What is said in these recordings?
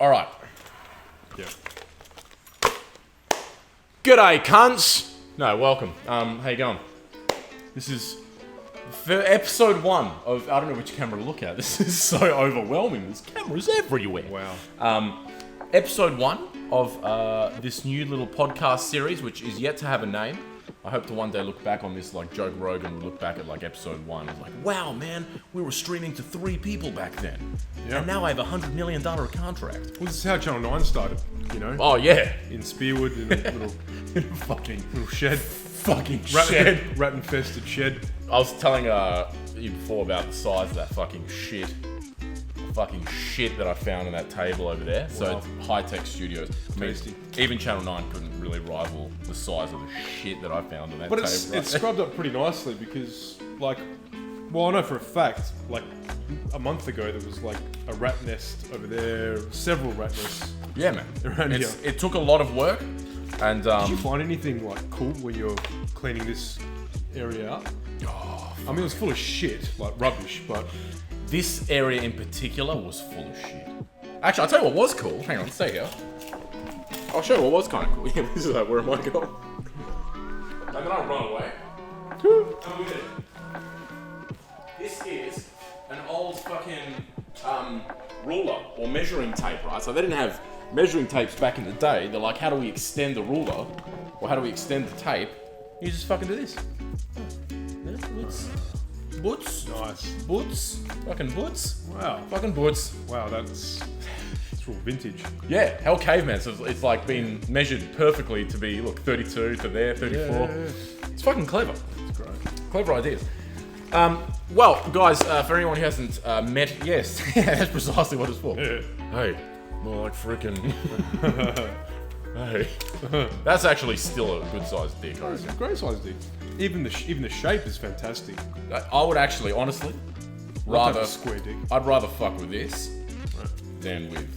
All right. Yeah. G'day, cunts. No, welcome. How you going? This is for episode 1 of... I don't know which camera to look at. This is so overwhelming. There's cameras everywhere. Wow. Episode 1 of this new little podcast series, which is yet to have a name. I hope to one day look back on this like Joe Rogan would look back at like episode 1 and like, wow, man, we were streaming to 3 people back then. Yeah. And now I have a $100 million contract. Well, this is how Channel 9 started, you know? Oh, yeah. In Spearwood, in a little, Fucking shed. shed. Rat-infested shed. I was telling you before about the size of that fucking shit. Fucking shit that I found on that table over there. So Wow. it's high-tech studios. I mean, Tasty. even Channel 9 couldn't really rival the size of the shit that I found on that But table. it's scrubbed up pretty nicely because, like, well, I know for a fact, like, a month ago there was, like, a rat nest over there, several rat nests. Yeah, man. Around here. It took a lot of work. And Did you find anything, like, cool when you're cleaning this area out? oh, I mean, it was full of shit, like rubbish, but... this area in particular was full of shit. Actually, I'll tell you what was cool. Hang on, stay here. I'll show you what was kind of cool. Yeah, this is like, where am I going? And then I'll run away. Come with it. This is an old fucking ruler or measuring tape, right? So they didn't have measuring tapes back in the day. They're like, how do we extend the ruler? Or how do we extend the tape? You just fucking do this. Boots. Nice. Boots. Fucking boots. Wow. Fucking boots. Wow, it's real vintage. Yeah, hell caveman. So it's like been measured perfectly to be, look, 32 to there, 34. Yeah. It's fucking clever. It's great. Clever ideas. Well, guys, for anyone who hasn't met, yes, that's precisely what it's for. Yeah. Hey, more like freaking. Hey, that's actually still a good sized dick. I It's reckon. a great size dick. Even the shape is fantastic. I would actually, honestly, What type rather of square dick. I'd rather fuck with this than with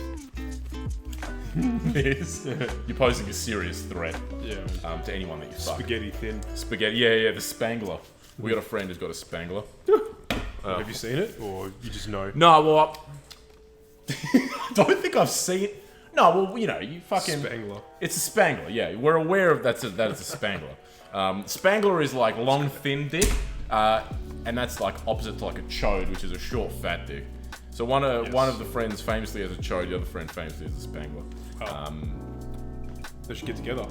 this. You're posing a serious threat Yeah. to anyone that you fuck. Spaghetti thin. Spaghetti, yeah, the Spangler. We got a friend who's got a Spangler. Have you seen it, or you just know? No, well, I don't think I've seen. No, well, you know, you fucking. Spangler. It's a Spangler, yeah. We're aware of that it's a Spangler. Spangler is like long, thin dick, and that's like opposite to like a chode, which is a short, fat dick. So one of the friends famously has a chode, the other friend famously has a Spangler. Oh. They should get together.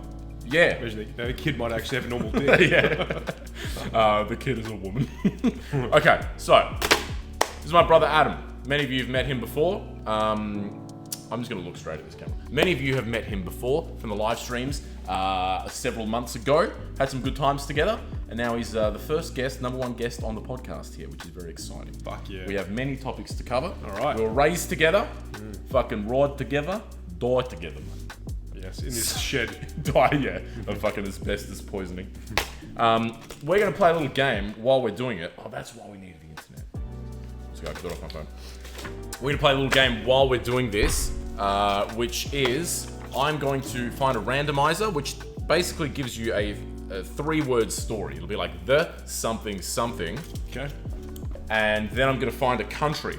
Yeah. Imagine the kid might actually have a normal dick. Yeah. The kid is a woman. Okay, so this is my brother Adam. Many of you have met him before. I'm just going to look straight at this camera. Many of you have met him before from the live streams several months ago. Had some good times together. And now he's the first guest, number 1 guest on the podcast here, which is very exciting. Fuck yeah. We have many topics to cover. All right. We were raised together, fucking ride together, die together. Yes, in this shed. Die, yeah, of fucking asbestos poisoning. We're going to play a little game while we're doing it. Oh, that's why we need the internet. So I got it off my phone. We're going to play a little game while we're doing this, which is I'm going to find a randomizer, which basically gives you a 3-word story. It'll be like the something something, Okay. and then I'm going to find a country,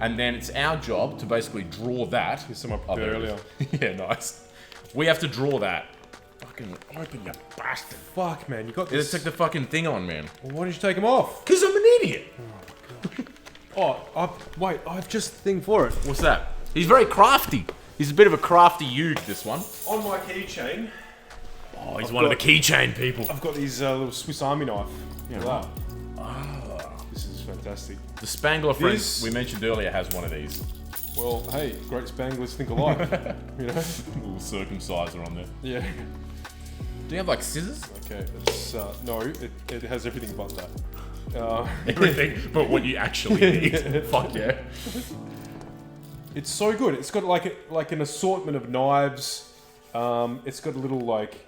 and then it's our job to basically draw that. Here's some I Oh, prepared there earlier. it is. Yeah, nice. We have to draw that. Fucking open, you bastard. Fuck, man, you got Yeah, this. take the fucking thing on, man. Well, why did you take them off? Because I'm an idiot. I've just the thing for it. What's that? He's very crafty. He's a bit of a crafty youth, this one. On my keychain, Oh, he's one of the keychain people. I've got these little Swiss Army knife. Yeah, Wow. right. This is fantastic. The Spangler friend This- we mentioned earlier has one of these. Well, hey, great Spanglers think alike. You know? Little circumciser on there. Yeah. Do you have like scissors? Okay, it's, no, it has everything but that. Everything but what you actually need. Fuck yeah. It's so good. It's got like an assortment of knives. It's got a little like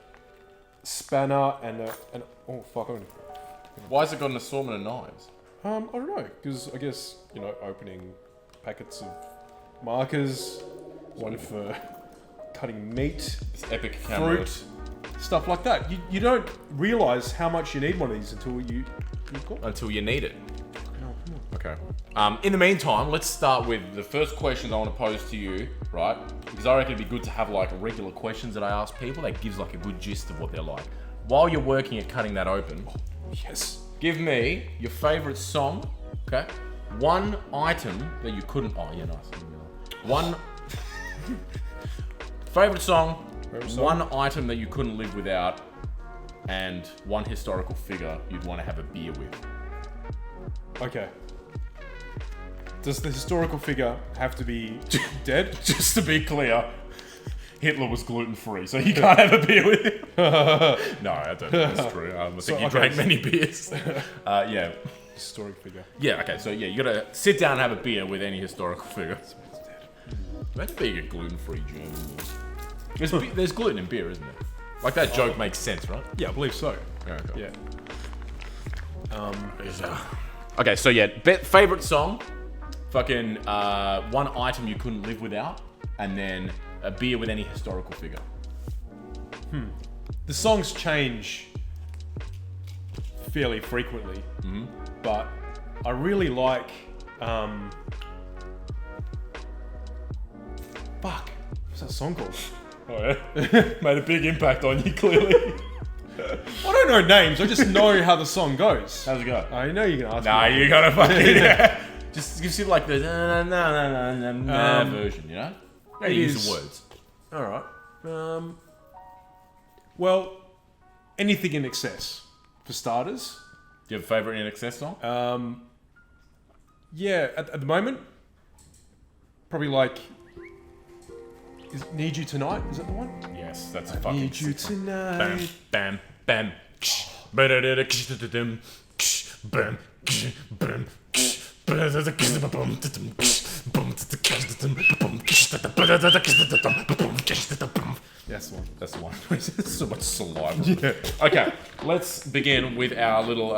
spanner and oh fuck. Why has it got an assortment of knives? I don't know, because I guess, you know, opening packets of markers, one for cutting meat, This epic camera. fruit, stuff like that. You don't realise how much you need one of these until you got one. Until you need it. Okay. In the meantime, let's start with the first questions I want to pose to you, right? Because I reckon it'd be good to have like regular questions that I ask people that gives like a good gist of what they're like. While you're working at cutting that open, Yes. give me your favorite song, okay? One item that you couldn't. Oh, yeah, nice. One favorite song, one item that you couldn't live without, and one historical figure you'd want to have a beer with. Okay. Does the historical figure have to be dead? Just to be clear, Hitler was gluten-free, so you can't have a beer with him. No, I don't think that's true. I think he drank many beers. Yeah. Historic figure. Yeah, okay, so yeah, you gotta sit down and have a beer with any historical figure. Imagine being a gluten-free German. There's gluten in beer, isn't there? Like, that joke makes sense, right? Yeah, I believe so. Okay. Yeah. Okay, so yeah, favorite song, fucking one item you couldn't live without, and then a beer with any historical figure. The songs change fairly frequently, but I really like. Fuck, what's that song called? Oh yeah, made a big impact on you clearly. I don't know names. I just know how the song goes. How's it go? I know you're gonna ask. Nah, me. you gotta fucking just give it like the version, you know? You It use is- the words. All right. Well, anything in excess, for starters. Do you have a favorite in excess song? Yeah, at the moment, probably like. Need You Tonight? Is that the one? Yes, that's a fucking. Need You Bam, Tonight. bam, bam. Bam, bam, bam. That's the one. That's the one. So much saliva. Yeah. Okay, let's begin with our little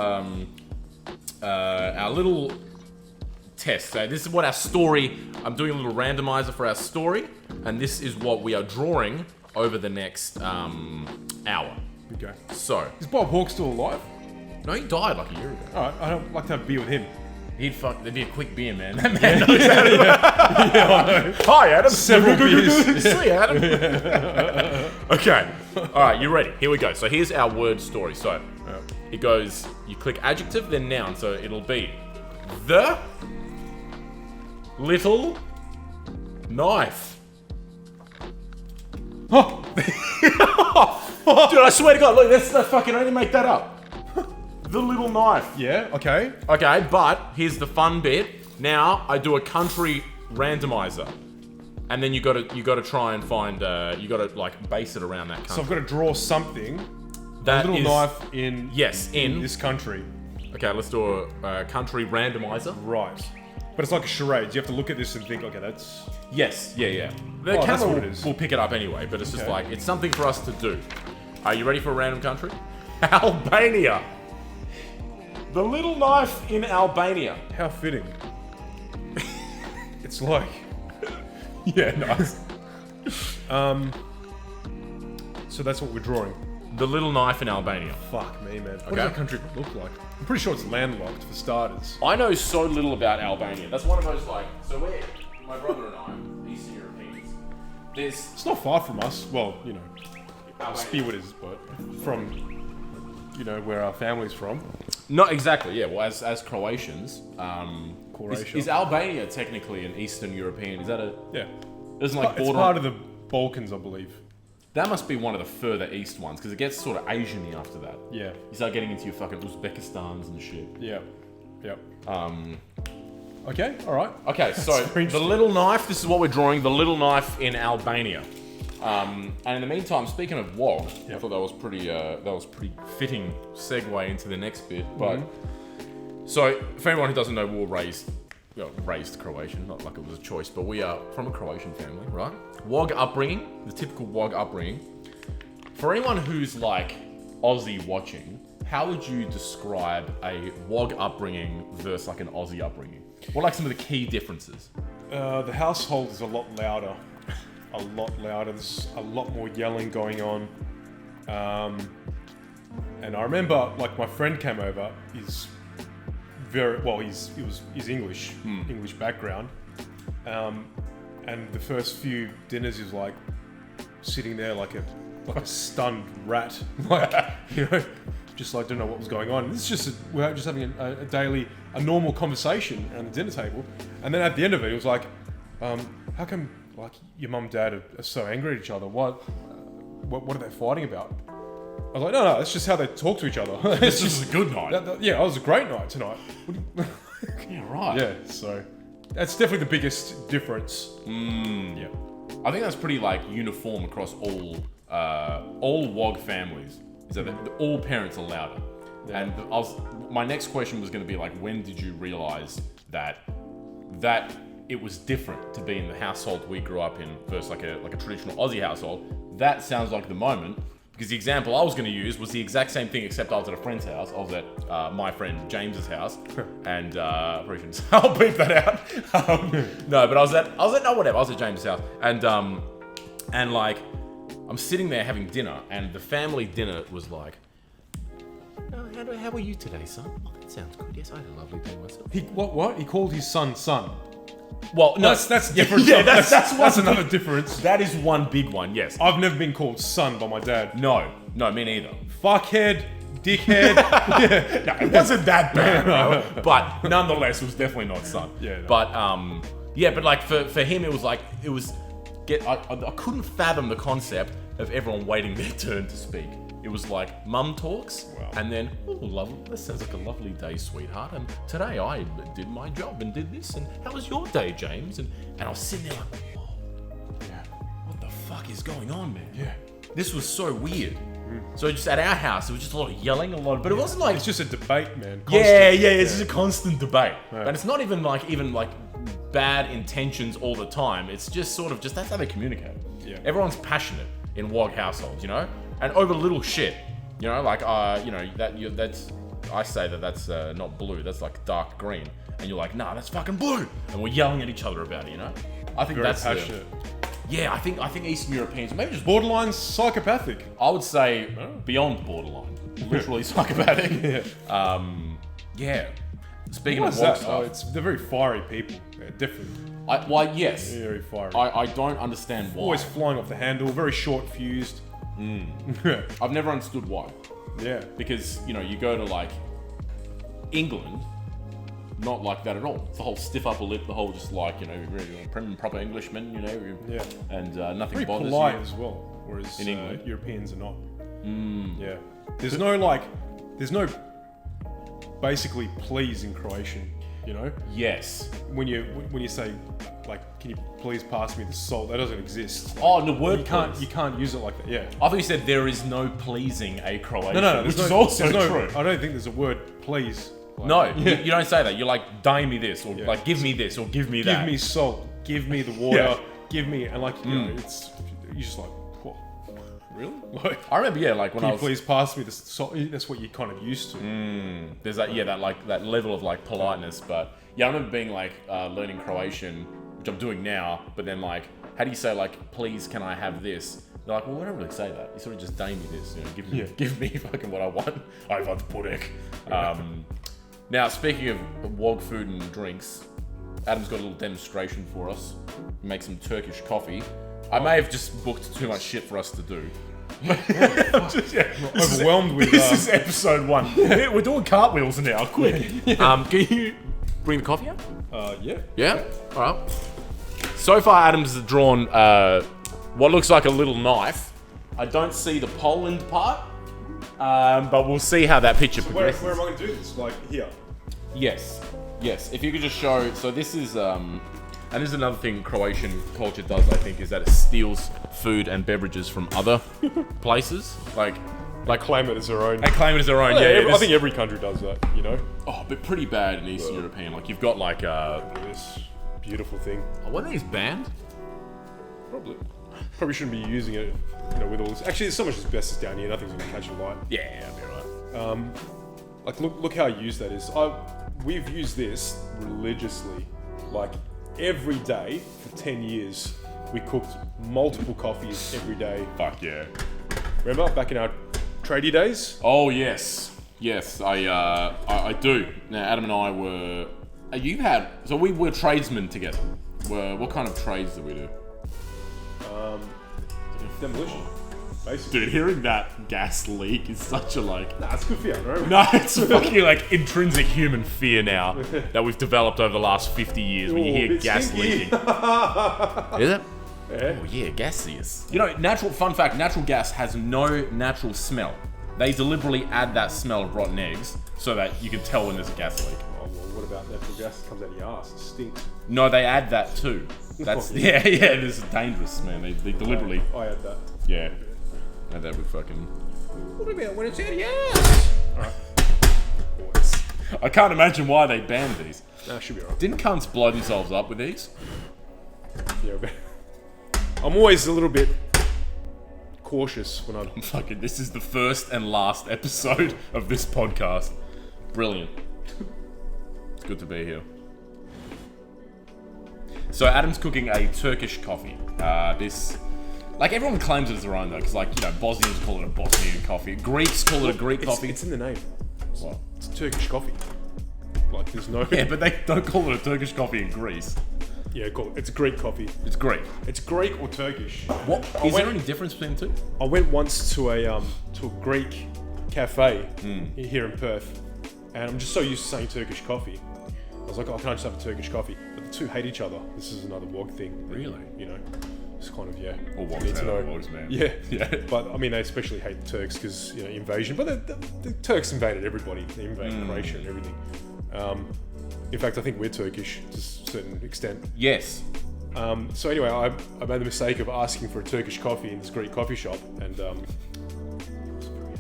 test. So this is what our story. I'm doing a little randomizer for our story, and this is what we are drawing over the next hour. Okay. So, Is Bob Hawke still alive? no, he died like a year ago. All right. I'd like to have a beer with him. There'd be a quick beer, man. That man knows how to. Hi, Adam. Several beers. See, Adam. Okay. All right, you ready? Here we go. So here's our word story. So it goes. You click adjective, then noun. So it'll be the little knife. Oh, Dude, I swear to God, look, that's not fucking. I didn't make that up. The little knife. yeah. Okay. Okay, but here's the fun bit. Now I do a country randomizer, and then you gotta try and find. You gotta like base it around that country. So I've got to draw something. That a little is- knife in. Yes, in. this country. Okay, let's do a country randomizer. Right. But it's like a charade. You have to look at this and think, okay, that's. Yes, yeah. The Oh, that's camera what it is. will pick it up anyway, but it's just Okay. like it's something for us to do. Are you ready for a random country? Albania. The little knife in Albania. How fitting. It's like. Yeah, nice. So that's what we're drawing. The little knife in Albania. Fuck me, man. What Okay. does that country look like? I'm pretty sure it's landlocked for starters. I know so little about Albania. That's one of those like. So we're my brother and I, Eastern Europeans. There's It's not far from us. Well, you know, Albania. Spearwood is, but from, you know, where our family's from. Not exactly. Yeah. Well, as Croatians, Croatia. is Albania technically an Eastern European? Is that a? Yeah. Isn't like It's border? part of the Balkans, I believe. That must be one of the further east ones because it gets sort of Asian-y after that. Yeah. You start getting into your fucking Uzbekistans and shit. Yeah. Yep. Okay, alright. Okay, so very the interesting. little knife. This is what we're drawing. The little knife in Albania. And in the meantime, speaking of WOG, I thought that was pretty fitting segue into the next bit. But so for anyone who doesn't know, we were raised Croatian, not like it was a choice, but we are from a Croatian family, right? WOG upbringing, the typical WOG upbringing. For anyone who's like Aussie watching, how would you describe a WOG upbringing versus like an Aussie upbringing? What are like some of the key differences? The household is a lot louder. A lot louder. There's a lot more yelling going on. And I remember, like, my friend came over. His very well. He's English, English background, and the first few dinners he was like sitting there like a stunned rat, like just like don't know what was going on. It's just we're just having a normal conversation around the dinner table, and then at the end of it, he was like, "How come like your mum and dad are so angry at each other? What are they fighting about?" I was like, no, it's just how they talk to each other. It's just a good night. Yeah, it was a great night tonight. Yeah, right. Yeah, so that's definitely the biggest difference. Yeah, I think that's pretty like uniform across all WOG families. Is that all parents are louder? Yeah. And my next question was going to be like, when did you realize that it was different to be in the household we grew up in versus like a traditional Aussie household? That sounds like the moment. Because the example I was going to use was the exact same thing, except I was at a friend's house. I was at my friend James's house, and I'll beep that out. No, but I was at whatever. I was at James's house, and like I'm sitting there having dinner, and the family dinner was like, oh, how are you today, son? Oh, that sounds good. Yes, I had a lovely day myself. What? He called his son. Well, no, that's different. Yeah, that's another difference. That is one big one. Yes, I've never been called son by my dad. No, me neither. Fuckhead, dickhead. No, it wasn't that bad, bro. But nonetheless, it was definitely not son. Yeah. No. But like for him, it was like I couldn't fathom the concept of everyone waiting their turn to speak. It was like mum talks, wow. And then, oh, lovely. This sounds like a lovely day, sweetheart. And today I did my job and did this. And how was your day, James? And I was sitting there like, whoa, yeah, what the fuck is going on, man? Yeah, this was so weird. So just at our house, it was just a lot of yelling, but it wasn't like it's just a debate, man. Constant. Yeah, it's just a constant debate, right. And it's not even like bad intentions all the time. It's just sort of that's how they communicate. Yeah, everyone's passionate in WOG households, and over little shit, like that's I say that's not blue, that's like dark green, and you're like, nah, that's fucking blue, and we're yelling at each other about it, I think very that's passionate. Yeah, I think Eastern Europeans, maybe just borderline psychopathic. I would say beyond borderline, literally psychopathic. Yeah. Speaking of WOG stuff, they're very fiery people. They're different. Yes. Very fiery. I don't understand why. Always flying off the handle, very short fused. I've never understood why. Yeah. Because, you go to like England, not like that at all. It's the whole stiff upper lip, the whole just like, prim and proper Englishmen, Yeah. And nothing very bothers polite you. as well, whereas in England, Europeans are not. Yeah. There's no basically please in Croatian, Yes. When you say like, can you please pass me the salt? That doesn't exist. Oh, the word you can't use it like that. Yeah. I thought you said there is no pleasing a Croatian. No. Which is also true. I don't think there's a word please. Like, no, you don't say that. You're like, dye me this, or like, give me this, or give me that. Give me salt. Give me the water. Give me, and like, you're just like, what? Really? Like, I remember, like when can you please pass me the salt? That's what you're kind of used to. There's that level of like politeness, but I remember being like learning Croatian, which I'm doing now, but then like, how do you say like, please can I have this? They're like, well, we don't really say that. You sort of just dame me this, give me fucking what I want. I want pudek. Now, speaking of WOG food and drinks, Adam's got a little demonstration for us. Make some Turkish coffee. I may have just booked too much shit for us to do. Overwhelmed with. This is episode 1. We're doing cartwheels now. Quick. Can you bring the coffee out? Yeah. Yeah. All right. So far, Adam's drawn what looks like a little knife. I don't see the Poland part, but we'll see how that picture progresses. Where am I going to do this? Like here? Yes. If you could just show. So this is, and this is another thing Croatian culture does, I think, is that it steals food and beverages from other places. Like claim it as their own. They claim it as their own. I think every country does that. Oh, but pretty bad in Eastern European. Like you've got like this beautiful thing. Oh, what are these banned? Probably shouldn't be using it, with all this. Actually, there's so much asbestos down here. Nothing's gonna catch a light. Yeah, I'll be right. Like look how used that is. We've used this religiously, like every day for 10 years. We cooked multiple coffees every day. Fuck yeah. Remember back in our tradie days? Oh yes. Yes, I do. Now, Adam and I were... You've had... So we were tradesmen together. What kind of trades do we do? Demolition, basically. Dude, hearing that gas leak is such a like... Nah, it's good for you, bro. No, it's fucking like intrinsic human fear now that we've developed over the last 50 years when you hear gas leaking. Is it? Yeah. Oh yeah, gaseous. You know, fun fact, natural gas has no natural smell. They deliberately add that smell of rotten eggs so that you can tell when there's a gas leak. Oh, well, what about natural gas that comes out of your ass? It stinks. No, they add that too. That's yeah. This is dangerous, man. They deliberately. I had that. Yeah. Add that with fucking. What about when it's out of your ass? Alright. I can't imagine why they banned these. Nah, should be alright. Didn't cunts blow themselves up with these? Yeah, I'm always a little bit cautious when I'm fucking. This is the first and last episode of this podcast. Brilliant. It's good to be here. So Adam's cooking a Turkish coffee. This, like everyone claims it as their own though, because like, you know, Bosnians call it a Bosnian coffee. Greeks call it a Greek coffee. It's in the name. What? It's Turkish coffee. Like there's no... Yeah, but they don't call it a Turkish coffee in Greece. Yeah, cool. It's Greek coffee. It's Greek. It's Greek or Turkish. What? Is there any difference between the two? I went once to a Greek cafe here in Perth, and I'm just so used to saying Turkish coffee. I was like, oh, can I just have a Turkish coffee? But the two hate each other. This is another WOG thing. Really? You know, it's kind of, yeah. Or WOGs, need to know. WOGs, man. Yeah. Yeah. But, I mean, they especially hate the Turks because, you know, invasion. But the Turks invaded everybody. They invaded Croatia and everything. In fact, I think we're Turkish to a certain extent. Yes. So anyway, I made the mistake of asking for a Turkish coffee in this Greek coffee shop, and I was very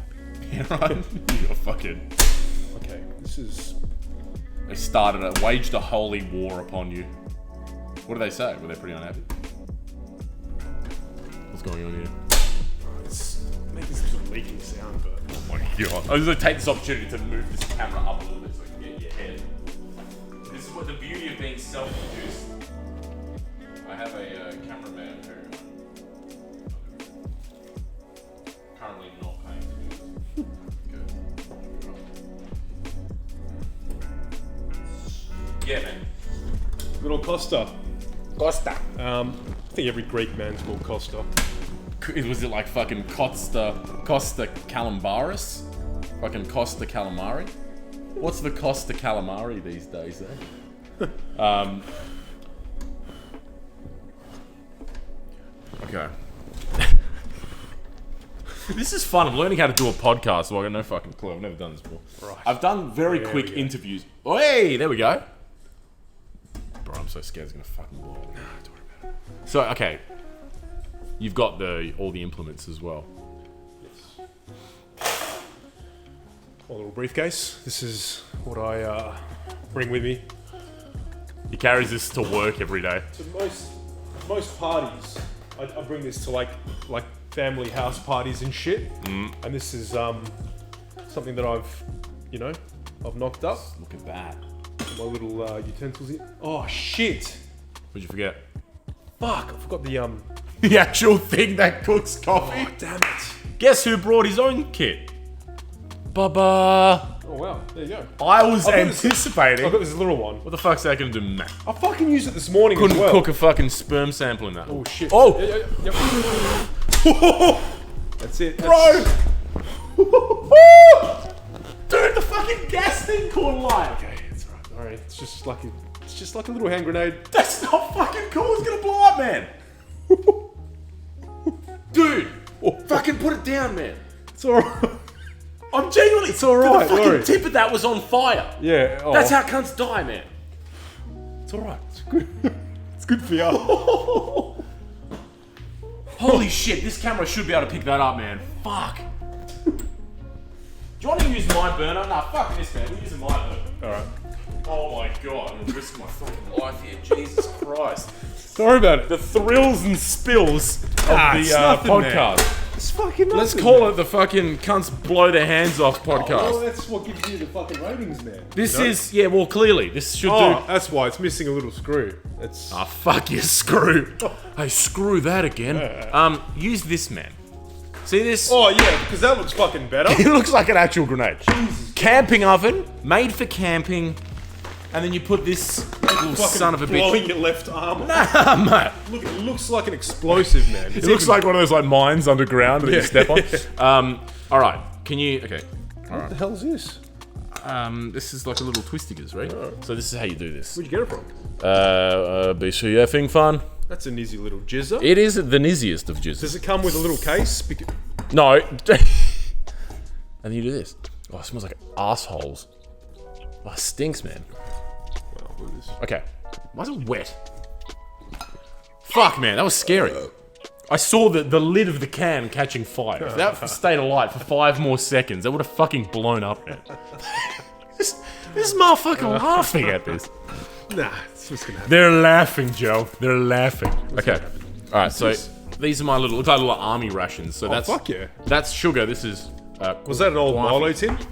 happy. Yeah, right. You're fucking. Okay, this is. They waged a holy war upon you. What did they say? Were they pretty unhappy? What's going on here? It's making some sort of leaking sound, but. Oh my god! I was gonna take this opportunity to move this camera up a little bit so I can get your head. This is what the beauty of being self-produced. I have a cameraman who currently not paying to do this. Good. Yeah, man. Little Costa. Costa. I think every Greek man's called Costa. Was it like fucking Costa Calambaris? Fucking Costa Calamari? What's the Costa Calamari these days, eh? Okay. This is fun. I'm learning how to do a podcast, so I got no fucking clue. I've never done this before. Right. I've done very quick interviews. Oh, hey, there we go. Bro, I'm so scared it's gonna fucking blow. Nah, don't worry about it. So, okay. You've got all the implements as well. Yes. A little briefcase. This is what I bring with me. He carries this to work every day. To most parties, I bring this to like family house parties and shit. And this is something that I've knocked up. Look at that. My little utensils in. Oh shit! What'd you forget? Fuck! I forgot the The actual thing that cooks coffee. Oh, damn it! Guess who brought his own kit? Baba. Oh wow! There you go. I was anticipating. I've got this little one. What the fuck's that gonna do, man? I fucking used it this morning Couldn't as well. cook a fucking sperm sample in that. Oh shit! Oh! Yep. That's it, Bro! Dude, the fucking gas thing caught alight. Okay, it's alright. It's just like a little hand grenade. That's not fucking cool. It's gonna blow up, man. Dude, fucking put it down, man. It's alright. I'm genuinely. It's alright. The fucking tip of that was on fire. Yeah. Oh. That's how cunts die, man. It's alright. It's good. It's good for you. Holy shit, this camera should be able to pick that up, man. Fuck. Do you want to use my burner? Nah, fuck this, man. We're using my burner. Alright. Oh my god, I'm gonna risk my fucking life here. Jesus Christ. Sorry about it. The thrills and spills of it's the nothing, podcast. man. It's fucking nothing. Let's call it the fucking cunts blow their hands off podcast. Well, that's what gives you the fucking ratings, man. This is, yeah, well, clearly, this should Oh, do. that's why it's missing a little screw. It's. Ah, fuck you, screw. Hey, screw that again. Use this, man. See this? Oh yeah, because that looks fucking better. It looks like an actual grenade. Camping oven, made for camping, and then you put this little son of a bitch. Blowing your left arm off. Nah, mate. Look, it looks like an explosive, man. It looks like one of those like mines underground that you step on. All right, can you? Okay. What the hell is this? This is like a little twistigas, right? So this is how you do this. Where'd you get it from? BCFing fun. That's a nizzy little jizzer. It is the nizziest of jizzes. Does it come with a little case? No. And then you do this. Oh, it smells like assholes. Oh, it stinks, man. Well, look at this. Okay. Why is it wet? Fuck, man, that was scary. I saw the lid of the can catching fire. If that stayed alight for 5 more seconds, that would have fucking blown up, man. this motherfucker laughing at this. Nah, it's just gonna happen. They're laughing, Joe. They're laughing. Okay. All right, so these are my little, look like little army rations. So that's fuck yeah. That's sugar. This is. Was that an old Milo tin? Did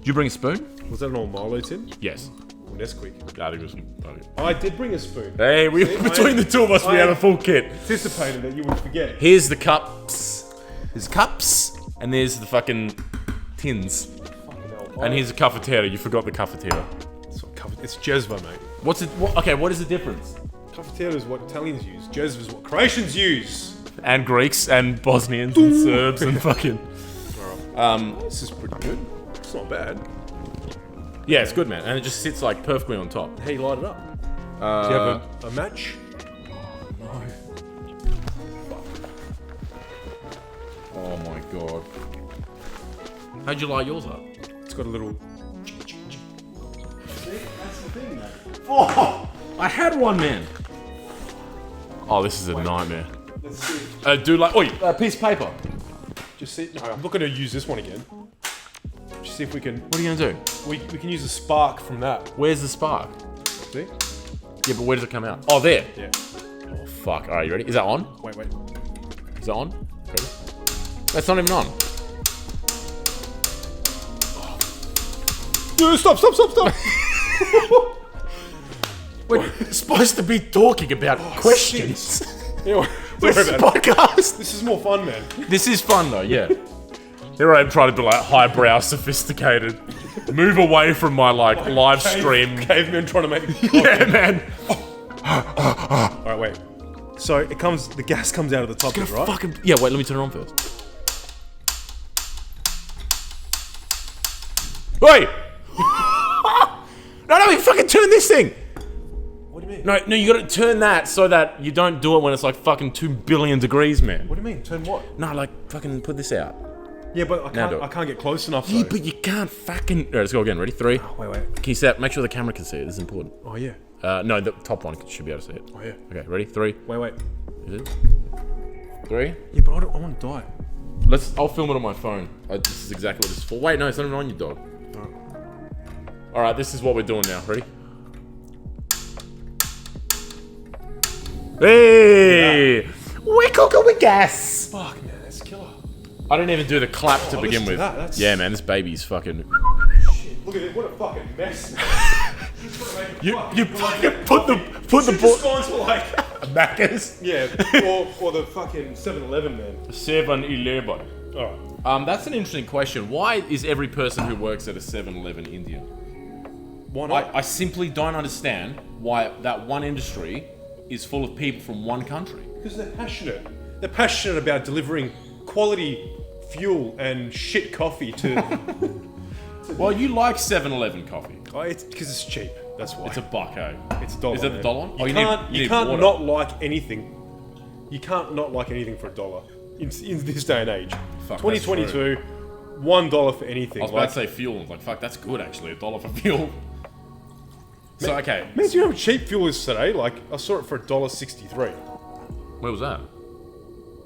you bring a spoon? Was that an old Milo tin? Yes. Or Nesquik? I think it was. I did bring a spoon. Hey, between the two of us, we have a full kit. Anticipated that you would forget. Here's the cups. There's cups, and there's the fucking tins. And here's a cafetera. You forgot the cafetera. It's jezva, mate. What's it? Okay, what is the difference? Cafetera is what Italians use. Jezva is what Croatians use. And Greeks and Bosnians and Serbs and fucking. This is pretty good. It's not bad. Yeah, it's good, man. And it just sits like perfectly on top. How you light it up? Do you have a match? No. Oh my god. How'd you light yours up? It's got a little. Oh, I had one, man. Oh, this is a nightmare. Let's see. Dude, like, oi, a piece of paper. Just see. No, I'm not going to use this one again. Just see if we can. What are you gonna do? We can use a spark from that. Where's the spark? See? Yeah, but where does it come out? Oh, there. Yeah. Oh, fuck. All right, you ready? Is that on? Wait. Is that on? Ready? That's not even on. Dude, stop! We're supposed to be talking about questions. Anyway, This podcast. This is more fun, man. This is fun though, yeah. Here I am trying to be like highbrow, sophisticated. Move away from my like live stream. Caveman trying to make. Yeah, man. All right, wait. So it comes. The gas comes out of the top, of it, right? Fucking yeah. Wait, let me turn it on first. Wait. No, you fucking turn this thing. What do you mean? No, you gotta turn that so that you don't do it when it's like fucking 2 billion degrees, man. What do you mean? Turn what? No, like fucking put this out. Yeah, but I Now do can't. it. I can't get close enough. Yeah, Though. but you can't fucking. Alright, let's go again. Ready? 3. Wait. Can you see that? Make sure the camera can see it. This is important. Oh yeah. No, the top one should be able to see it. Oh yeah. Okay, ready? 3. Wait. Is it? 3. Yeah, but I want to die. I'll film it on my phone. This is exactly what this is for. Wait, no, it's not even on your dog. All right, this is what we're doing now. Ready? Hey! We're cooking with gas. Fuck man, that's killer. I didn't even do the clap to begin listen to with. that, that's- Yeah, man, this baby's fucking. Shit, look at it. What a fucking mess. You fucking put the Should've just gone to like. Macca's. Yeah, or the fucking 7-Eleven, man. 7-Eleven. Alright. That's an interesting question. Why is every person who works at a 7-Eleven Indian? Why not? I simply don't understand why that one industry is full of people from one country. Because they're passionate. They're passionate about delivering quality fuel and shit coffee to. Well, you like 7-Eleven coffee. Oh, it's because it's cheap. That's why. It's a buck, eh? It's $1. Is that the man. dollar one? You Oh, can't, you you need can't water. not like anything. You can't not like anything for $1 in this day and age. Fuck, 2022, $1 for anything. I was about to say fuel. I was like, fuck, that's good actually. $1 for fuel. So, okay. Man, do you know how cheap fuel is today? Like, I saw it for $1.63 Where was that?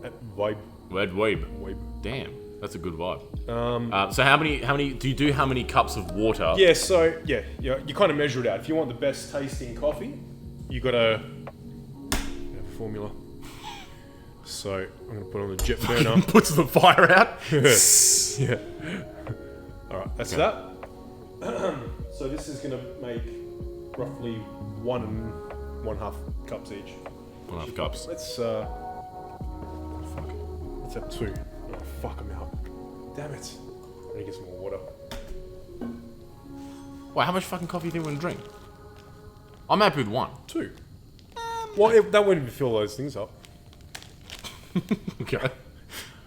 at Vibe. Red Weeb. Vibe. Damn. That's a good vibe. So how many do you do how many cups of water? Yeah, so, yeah, you kind of measure it out. If you want the best tasting coffee, you gotta have a formula. So, I'm gonna put on the jet burner. Puts the fire out. Yeah. Alright, that's that. So this is gonna make roughly 1.5 cups each. 1.5 cups. Let's have 2. Oh fuck, I'm out. Damn it. I need to get some more water. Wait, how much fucking coffee do you want to drink? I'm happy with 1. 2. Well, that wouldn't fill those things up. Okay.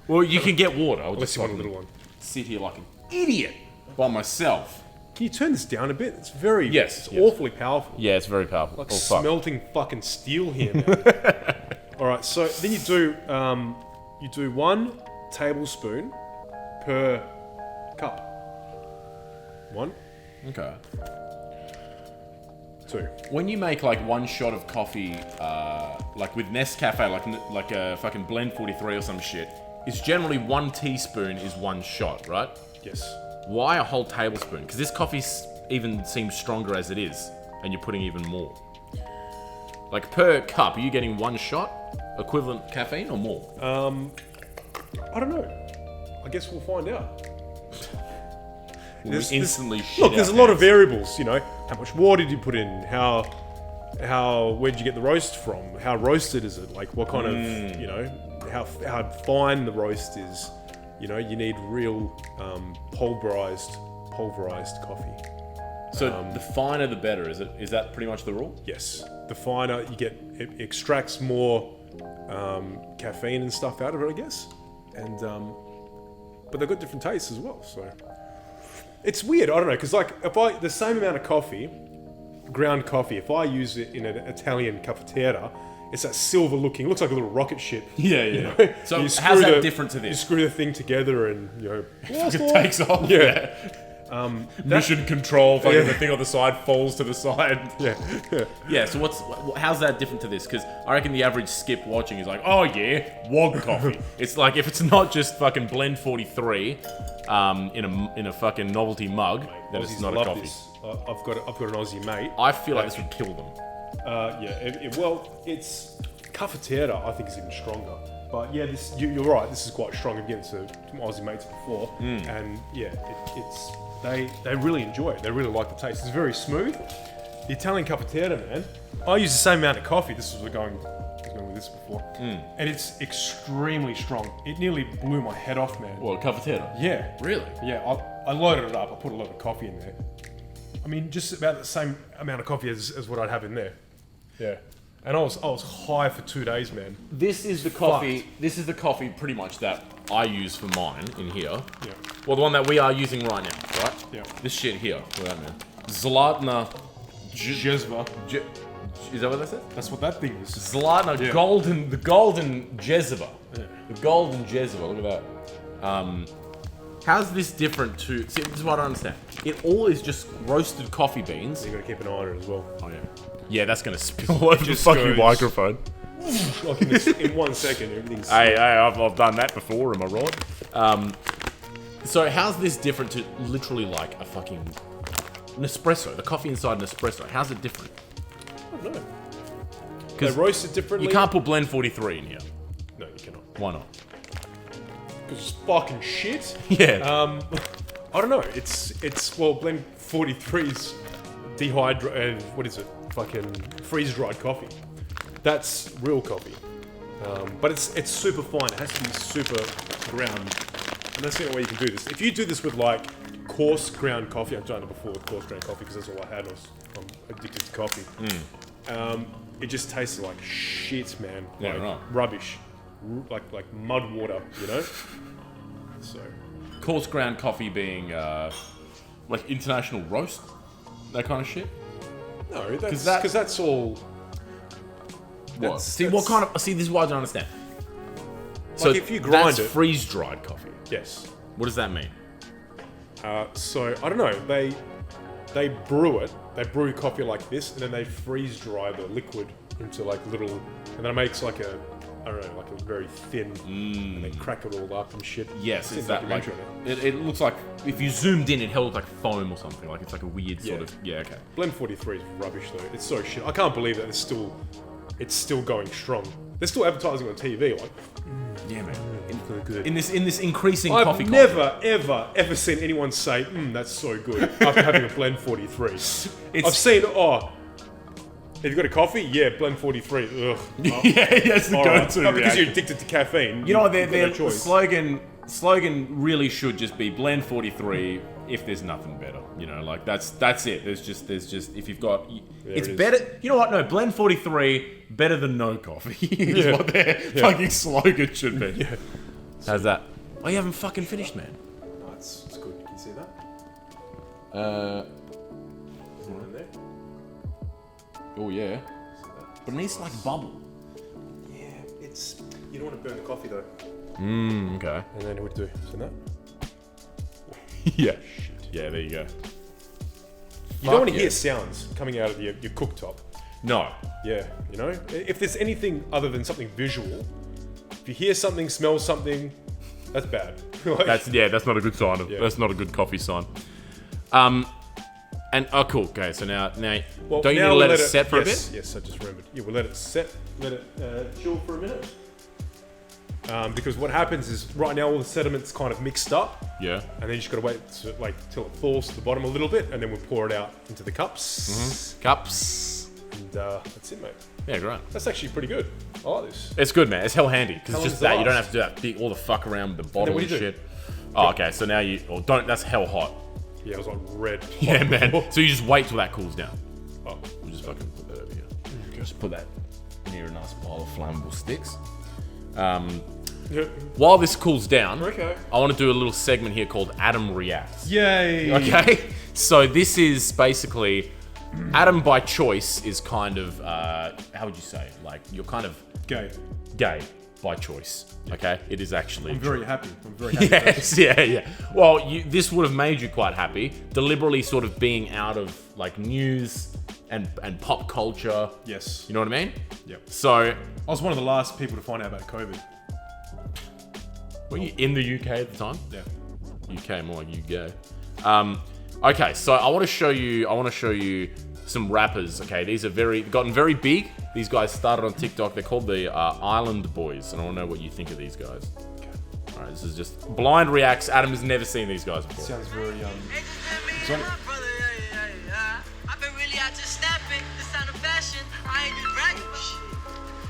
Well, you can get water. I'll Unless just you want a fucking little one. sit here like an idiot by myself. Can you turn this down a bit? It's very... Yes, It's yes. awfully powerful. Yeah, it's very powerful. Like Oh, fuck. smelting fucking steel here, man. Alright, so then you do 1 tablespoon per cup. 1, Okay. 2. When you make like 1 shot of coffee, like with Nescafe, like a fucking blend 43 or some shit, it's generally 1 teaspoon is 1 shot, right? Yes. Why a whole tablespoon? Because this coffee even seems stronger as it is, and you're putting even more. Like per cup, are you getting 1 shot equivalent caffeine or more? I don't know. I guess we'll find out. There's instantly shit. Look, there's a lot of variables, you know. How much water did you put in? Where did you get the roast from? How roasted is it? Like, what kind of, you know, how fine the roast is. You know, you need real pulverized coffee. So the finer the better, is it? Is that pretty much the rule? Yes, the finer you get, it extracts more caffeine and stuff out of it, I guess. And but they've got different tastes as well, so it's weird. I don't know, because like the same amount of coffee, ground coffee, if I use it in an Italian cafetiere, it's that silver looking, looks like a little rocket ship. Yeah, you yeah. know? So You how's screw that different to You this? screw the thing together and, you know, It takes off. Yeah. Mission control, fucking Yeah. the thing on the side falls to the side. Yeah. Yeah, so how's that different to this? Because I reckon the average skip watching is like, oh yeah, wog coffee. It's like, if it's not just fucking blend 43 in a fucking novelty mug, then it's Aussies not a love coffee. this. I've got an Aussie mate. I feel like this would kill them. Well, it's cafetiere. I think is even stronger. But yeah, you're right. This is quite strong. Again, to my Aussie mates before, and yeah, they really enjoy it. They really like the taste. It's very smooth. The Italian cafetiere, man. I use the same amount of coffee. I was going with this before, and it's extremely strong. It nearly blew my head off, man. What, cafetiere? Yeah, Really? yeah. I loaded it up. I put a lot of coffee in there. I mean, just about the same amount of coffee as what I'd have in there. Yeah. And I was high for 2 days, man. This is the coffee. This is the coffee, pretty much, that I use for mine in here. Yeah. Well, the one that we are using right now, right? Yeah. This shit here. Look at that, man. Zlatna. Jezva. Is that what that says? That's what that thing is. Zlatna, Yeah. the golden Jezebel. Yeah. The golden Jezebel, look at that. How's this different to... See, this is what I don't understand. It all is just roasted coffee beans. You got to keep an eye on it as well. Oh, yeah. Yeah, that's going to spill all over the just fucking goes- microphone. Like in 1 second, everything's. Hey, I've done that before, am I right? So how's this different to literally like a fucking Nespresso? The coffee inside an espresso. How's it different? I don't know. They 'Cause roast it differently. You can't put blend 43 in here. No, you cannot. Why not? Because it's fucking shit. Yeah. I don't know. It's well, blend 43's dehydrated. What is it? Fucking freeze dried coffee. That's real coffee. But it's super fine. It has to be super ground. And that's the only way you can do this. If you do this with like coarse ground coffee, I've done it before with coarse ground coffee because that's all I had. I'm addicted to coffee. It just tasted like shit, man. Yeah, like right. rubbish. Like mud water, you know? So Coarse ground coffee being like international roast, that kind of shit. no, that's that- because that's all. What? That's- See, that's- what kind of? See, this is why I don't understand. So if you grind that's it- freeze dried coffee. Yes. What does that mean? So I don't know. They brew it. They brew coffee like this, and then they freeze dry the liquid into like little, and then it makes like a, I don't know, like a very thin, and they crack it all up and shit. Yes, It's is that like? documentary on It looks like if you zoomed in, it held like foam or something. Like it's like a weird sort Yeah. of. Yeah. Okay. Blend 43 is rubbish though. It's so shit. I can't believe that it's still going strong. They're still advertising on TV. Like, Yeah, man. so good. In this increasing I've coffee. never, ever seen anyone say, that's so good after having a blend 43. I've seen, have you got a coffee? Yeah, blend 43. Ugh. yeah, that's the All right. go-to Not because reaction. you're addicted to caffeine. You know what? you've got Their no choice. slogan slogan really should just be blend 43 if there's nothing better. You know, like that's it. There's just if you've got it's better. You know what? No, blend 43 better than no coffee is what their fucking slogan should be. Yeah. How's that? Oh, you haven't fucking finished, man. No, it's good. Can you see that? Is it in there? Oh yeah. But it needs to like bubble. Yeah, it's. You don't want to burn the coffee though. Okay. And then what do you do? See that? Yeah. Yeah, there you go. You don't want to hear sounds coming out of your cooktop. No. Yeah, you know? If there's anything other than something visual, if you hear something, smell something, that's bad. Like, that's not a good sign. That's not a good coffee sign. And cool. Okay, so now well, don't you need to let it set for a bit? Yes, I just remembered. Yeah, we'll let it set, let it chill for a minute. Because what happens is right now all the sediment's kind of mixed up. Yeah. And then you just gotta wait till it falls to the bottom a little bit, and then we'll pour it out into the cups. Cups. And that's it, mate. Yeah, great. That's actually pretty good. I like this. It's good, man. It's hell handy because How it's just long that does it you don't last? have to do that big all the fuck around with the bottle what and do you do? shit. Oh, okay. So now don't. That's hell hot. Yeah, it was like red. Yeah, man. So you just wait till that cools down. Oh, We'll just fucking put that over here. Just put that near a nice pile of flammable sticks. While this cools down, Okay. I want to do a little segment here called Adam Reacts. Yay! Okay? So this is basically, Adam by choice is kind of, how would you say? Like, you're kind of Gay. gay by choice. Okay? It is actually. I'm very happy. I'm very happy. Yes, yeah. Well, this would have made you quite happy. Deliberately sort of being out of, like, news and pop culture. Yes. You know what I mean? Yep. So, I was one of the last people to find out about COVID. were you in the UK at the time? Yeah. UK, more like you go. Okay, so I want to show you some rappers. Okay, these are gotten very big. These guys started on TikTok. They're called the Island Boys, and I want to know what you think of these guys. Okay. All right, this is just blind reacts. Adam has never seen these guys before. Sounds very exotic. I've been really out just snapping. The sound of fashion. I ain't just bragging.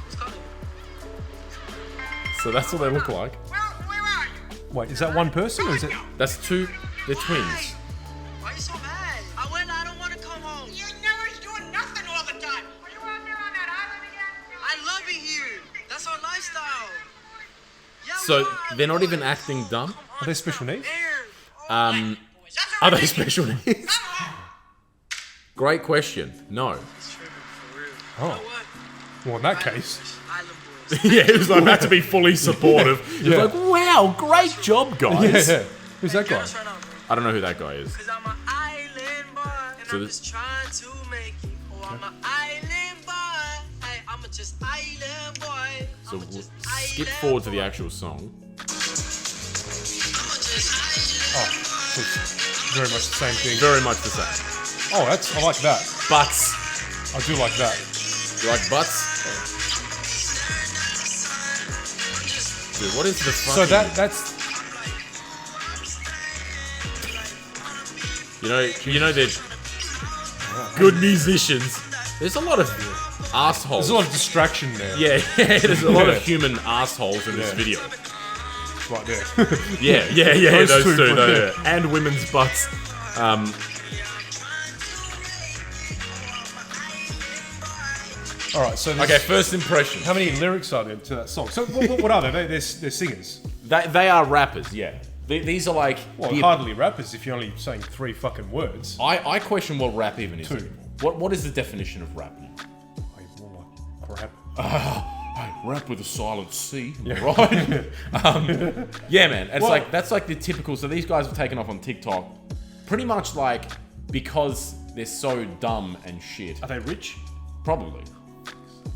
What's calling you? So that's what they look like. Where are you? Wait, is that one person or is it? That's two. They're twins. Why you so mad? I don't want to come home. You're never doing nothing all the time. Are you out there on that island again? I love it here. That's our lifestyle. Yeah, So we are. they're not even acting dumb. Are they special needs? Are they special needs? Great question. No. Oh. Well, in that case. Island boys. Yeah, it was like about to be fully supportive. He was Yeah. like, "Wow, great job, guys." Yeah. Who's that guy? Right now, bro. I don't know who that guy is. Cause I'm an island boy, and So I'm this- just trying to make it. Oh, I'm an island boy. Hey, I'm a just island boy. So I'm a we'll just skip island forward to the boy. actual song. I'm a just island Oh, so it's very much the same thing. Very much the same. Oh, I like that. Butts. I do like that. You like butts? Dude, what is the fucking... So that's You know they're good musicians. There's a lot of assholes. there's a lot of distraction there. Yeah, there's a lot Yeah. of human assholes in this Yeah. video. Right there. Yeah, Those two, though, yeah. and women's butts. All right. So Okay, first impression. how many lyrics are there to that song? So what are they? They're singers. They are rappers, yeah. These are like... Well, the- hardly rappers if you're only saying 3 fucking words. I question what rap even is. Two. anymore. What is the definition of rap now? Hey, more like crap. Hey, rap with a silent C, right? Yeah, man. It's Well- like that's like the typical. So these guys have taken off on TikTok, pretty much like because they're so dumb and shit. Are they rich? Probably.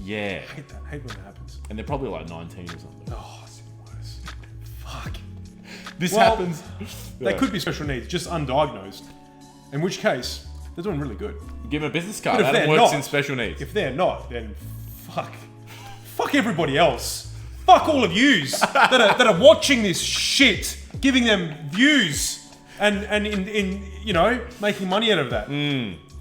Yeah, I hate that. I hate when that happens. and they're probably like 19 or something. Oh, it's even worse. Fuck. This Well, happens. They Yeah. could be special needs, just undiagnosed. In which case, they're doing really good. Give them a business card. But if Adam they're works not- in special needs. If they're not, then fuck everybody else. Fuck all of yous that are watching this shit, giving them views, and in making money out of that.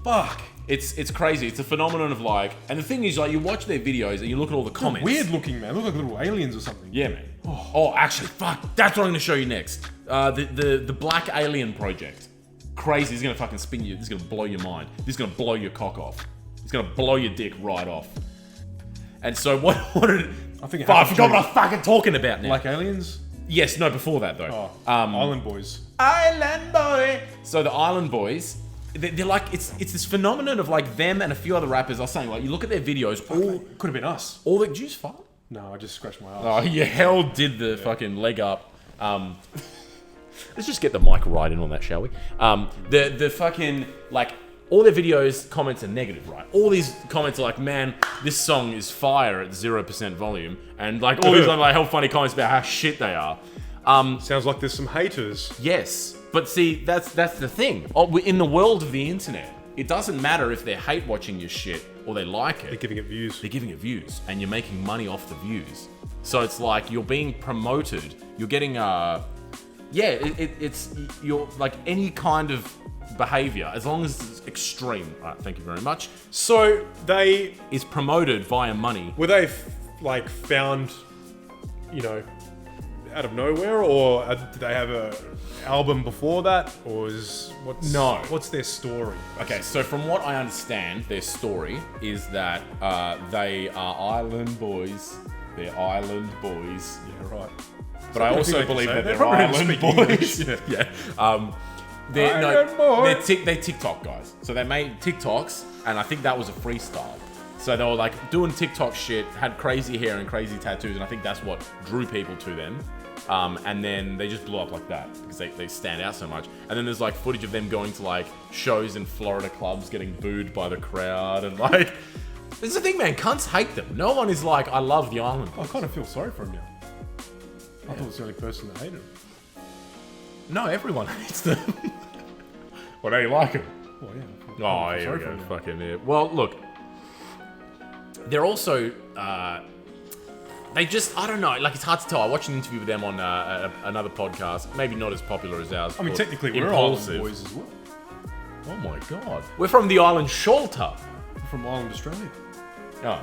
Fuck. It's crazy. It's a phenomenon of like, and the thing is, like, you watch their videos and you look at all the comments. Weird looking, man. Look like little aliens or something. Yeah, man. Oh, actually, fuck. That's what I'm gonna show you next. The Black Alien Project. Crazy. It's gonna fucking spin you. This is gonna blow your mind. This is gonna blow your cock off. It's gonna blow your dick right off. And so what did? I think. I forgot what I'm fucking talking about now. Like aliens? Yes. No. Before that though. Island Boys. Island Boy. So the Island Boys. They're like it's this phenomenon of like them and a few other rappers are saying like you look at their videos all Could have been us. all the juice fart. No, I just scratched my ass. Oh, you hell did the fucking leg up. Let's just get the mic right in on that, shall we? The fucking like all their videos comments are negative, right? All these comments are like, man, this song is fire at 0% volume, and like all these other like hell funny comments about how shit they are. Sounds like there's some haters. Yes, but see, that's the thing. In the world of the internet, it doesn't matter if they hate watching your shit or they like it. They're giving it views. They're giving it views, and you're making money off the views. So it's like you're being promoted. You're getting it's you're like any kind of behavior, as long as it's extreme. All right, thank you very much. So they Is promoted via money. were they like found, out of nowhere, or did they have a album before that, or what's their story? Okay, so from what I understand, their story is that they are island boys. They're island boys. Yeah, right. But I also think they believe can that say they're that. Probably island speak boys. English. Yeah. They're TikTok guys. So they made TikToks, and I think that was a freestyle. So they were like doing TikTok shit, had crazy hair and crazy tattoos, and I think that's what drew people to them. And then they just blew up like that because they stand out so much. And then there's like footage of them going to like shows in Florida clubs, getting booed by the crowd, and like this is the thing, man. Cunts hate them. No one is like, I love the island. I kind of feel sorry for him now. I thought it was the only person that hated him. No, everyone hates them. Well, now you like them. Well, yeah. Oh, I feel here sorry we for go. him now. Fucking yeah. Well, look. They're also, they just, I don't know, like it's hard to tell. I watched an interview with them on another podcast, maybe not as popular as ours. I mean, called technically, we're Impulsive. Island Boys as well. Oh my god. We're from the island Sholta. We're from Ireland, Australia. Oh.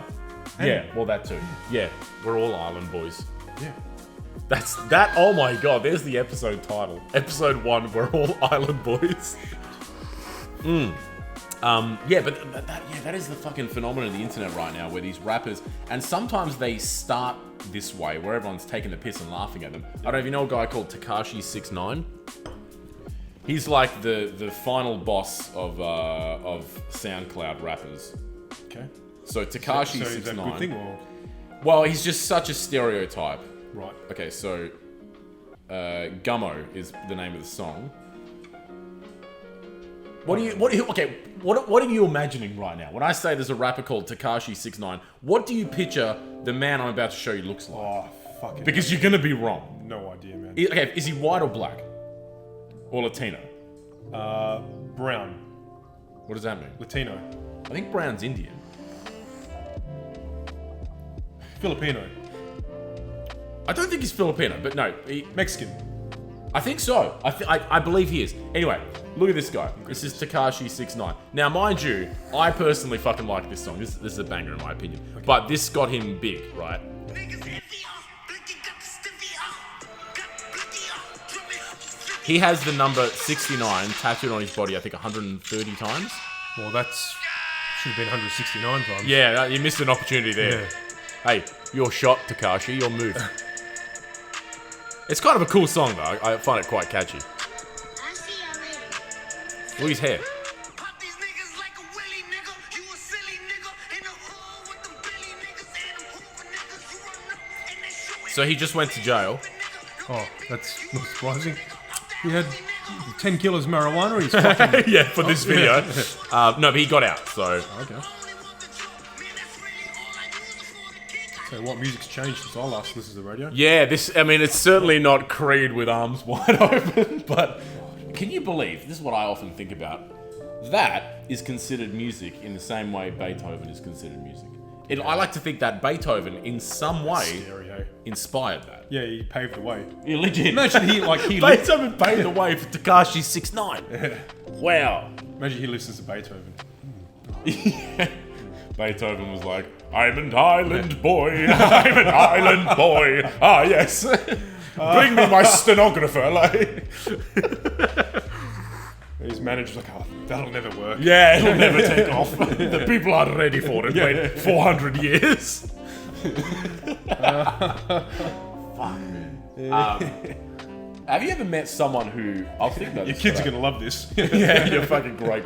Yeah, well that too. Yeah, we're all island boys. Yeah. That's that, oh my god, there's the episode title. Episode 1, we're all island boys. Yeah, but that is the fucking phenomenon of the internet right now, where these rappers, and sometimes they start this way, where everyone's taking the piss and laughing at them. I don't know if you know a guy called Tekashi 6ix9ine. He's like the final boss of SoundCloud rappers. Okay. So Tekashi So is that a good 6ix9ine. thing, or Well, he's just such a stereotype. right? Okay, so Gummo is the name of the song. What are you imagining right now? When I say there's a rapper called Tekashi 6ix9ine, what do you picture the man I'm about to show you looks like? Oh, fucking. Because you're gonna be wrong. No idea, man. Okay, is he white or black? Or Latino? Brown, What does that mean? Latino, I think brown's Indian. Filipino, I don't think he's Filipino, but no, Mexican. I think so. I believe he is. Anyway, look at this guy. This is Tekashi 6ix9ine. Now, mind you, I personally fucking like this song. This is a banger in my opinion. Okay. But this got him big, right? He has the number 69 tattooed on his body, I think 130 times. Well, that's should have been 169 times. Yeah, you missed an opportunity there. Yeah. Hey, your shot, Tekashi, your move. It's kind of a cool song though. I find it quite catchy. Look at his hair. So he just went to jail. Oh, that's not surprising. He had 10 kilos of marijuana. He's fucking... Yeah, for this video. No, but he got out, so... Okay. So what music's changed since I last listened to the radio? Yeah, it's certainly not Creed with arms wide open, but can you believe, this is what I often think about, that is considered music in the same way Beethoven is considered music. I like to think that Beethoven, in some way, Stereo. inspired that. Yeah, he paved the way. Yeah, legit. Imagine he Beethoven paved the way for Tekashi 6ix9ine. Wow. Imagine he listens to Beethoven. Beethoven was like, I'm an island boy, I'm an island boy. Ah, yes. Bring me my stenographer. Like, his manager's like, oh, that'll never work. yeah, it'll never take off. The people aren't ready for it. Wait 400 years. Fuck, man. Have you ever met someone who... I'll think about Your this kids are today. going to love this. Yeah, you're fucking great.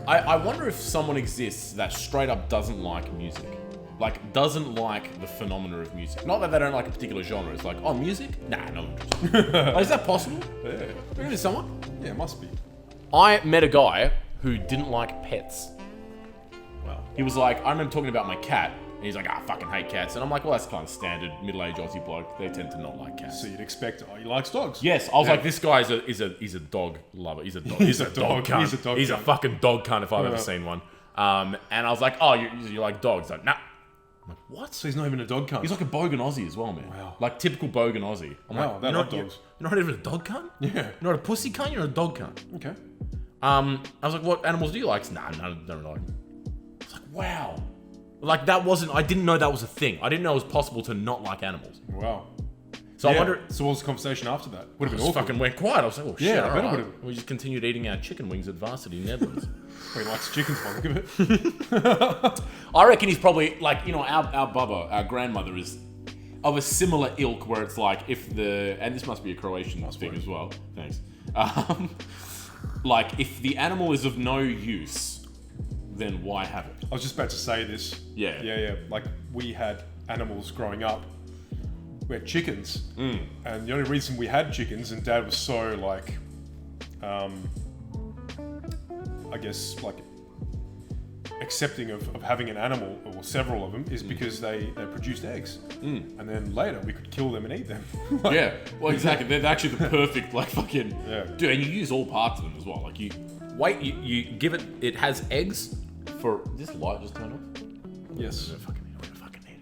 I wonder if someone exists that straight up doesn't like music. Like, doesn't like the phenomena of music. Not that they don't like a particular genre. It's like, oh, music? Nah, no interest. Like, is that possible? Yeah. Maybe there's someone? Yeah, it must be. I met a guy who didn't like pets. Wow. He was like, I remember talking about my cat, and he's like, I fucking hate cats. And I'm like, well, that's kind of standard middle-aged Aussie bloke. They tend to not like cats. So you'd expect, oh, he likes dogs. Yes, I was like, this guy is a dog lover. He's a dog. He's a dog cunt. He's a dog He's a cunt. fucking dog cunt if I've ever seen one. And I was like, oh, you like dogs? He's like, nah. I'm like, what? So he's not even a dog cunt. He's like a bogan Aussie as well, man. Wow. Like typical bogan Aussie. I'm Wow, like, they you're love not, dogs. you're not even a dog cunt? Yeah. You're not a pussy cunt, you're a dog cunt. Okay. I was like, what animals do you like? Nah, don't really like them. I was like, wow. Like I didn't know that was a thing. I didn't know it was possible to not like animals. Wow. So Yeah. I wonder... So what was the conversation after that? Would have It been awkward. fucking went quiet. I was like, oh shit, Yeah, I bet it alright. would've. We just continued eating our chicken wings at Varsity Netherlands. He likes chickens by the look of it. I reckon he's probably, like, you know, our Bubba, our grandmother is of a similar ilk where it's like if the... And this must be a Croatian thing as well. Thanks. Like, if the animal is of no use, then why have it? I was just about to say this. Yeah. Yeah. Like, we had animals growing up. We had chickens. And the only reason we had chickens, and Dad was so, like, I guess, like, accepting of having an animal, or several of them, is because they produced eggs. And then later, we could kill them and eat them. Like, Yeah, well, exactly. They're actually the perfect, like, fucking... Yeah. Dude, and you use all parts of them as well. Like, you give it... It has eggs for... This light just turned off? Yes. I don't fucking need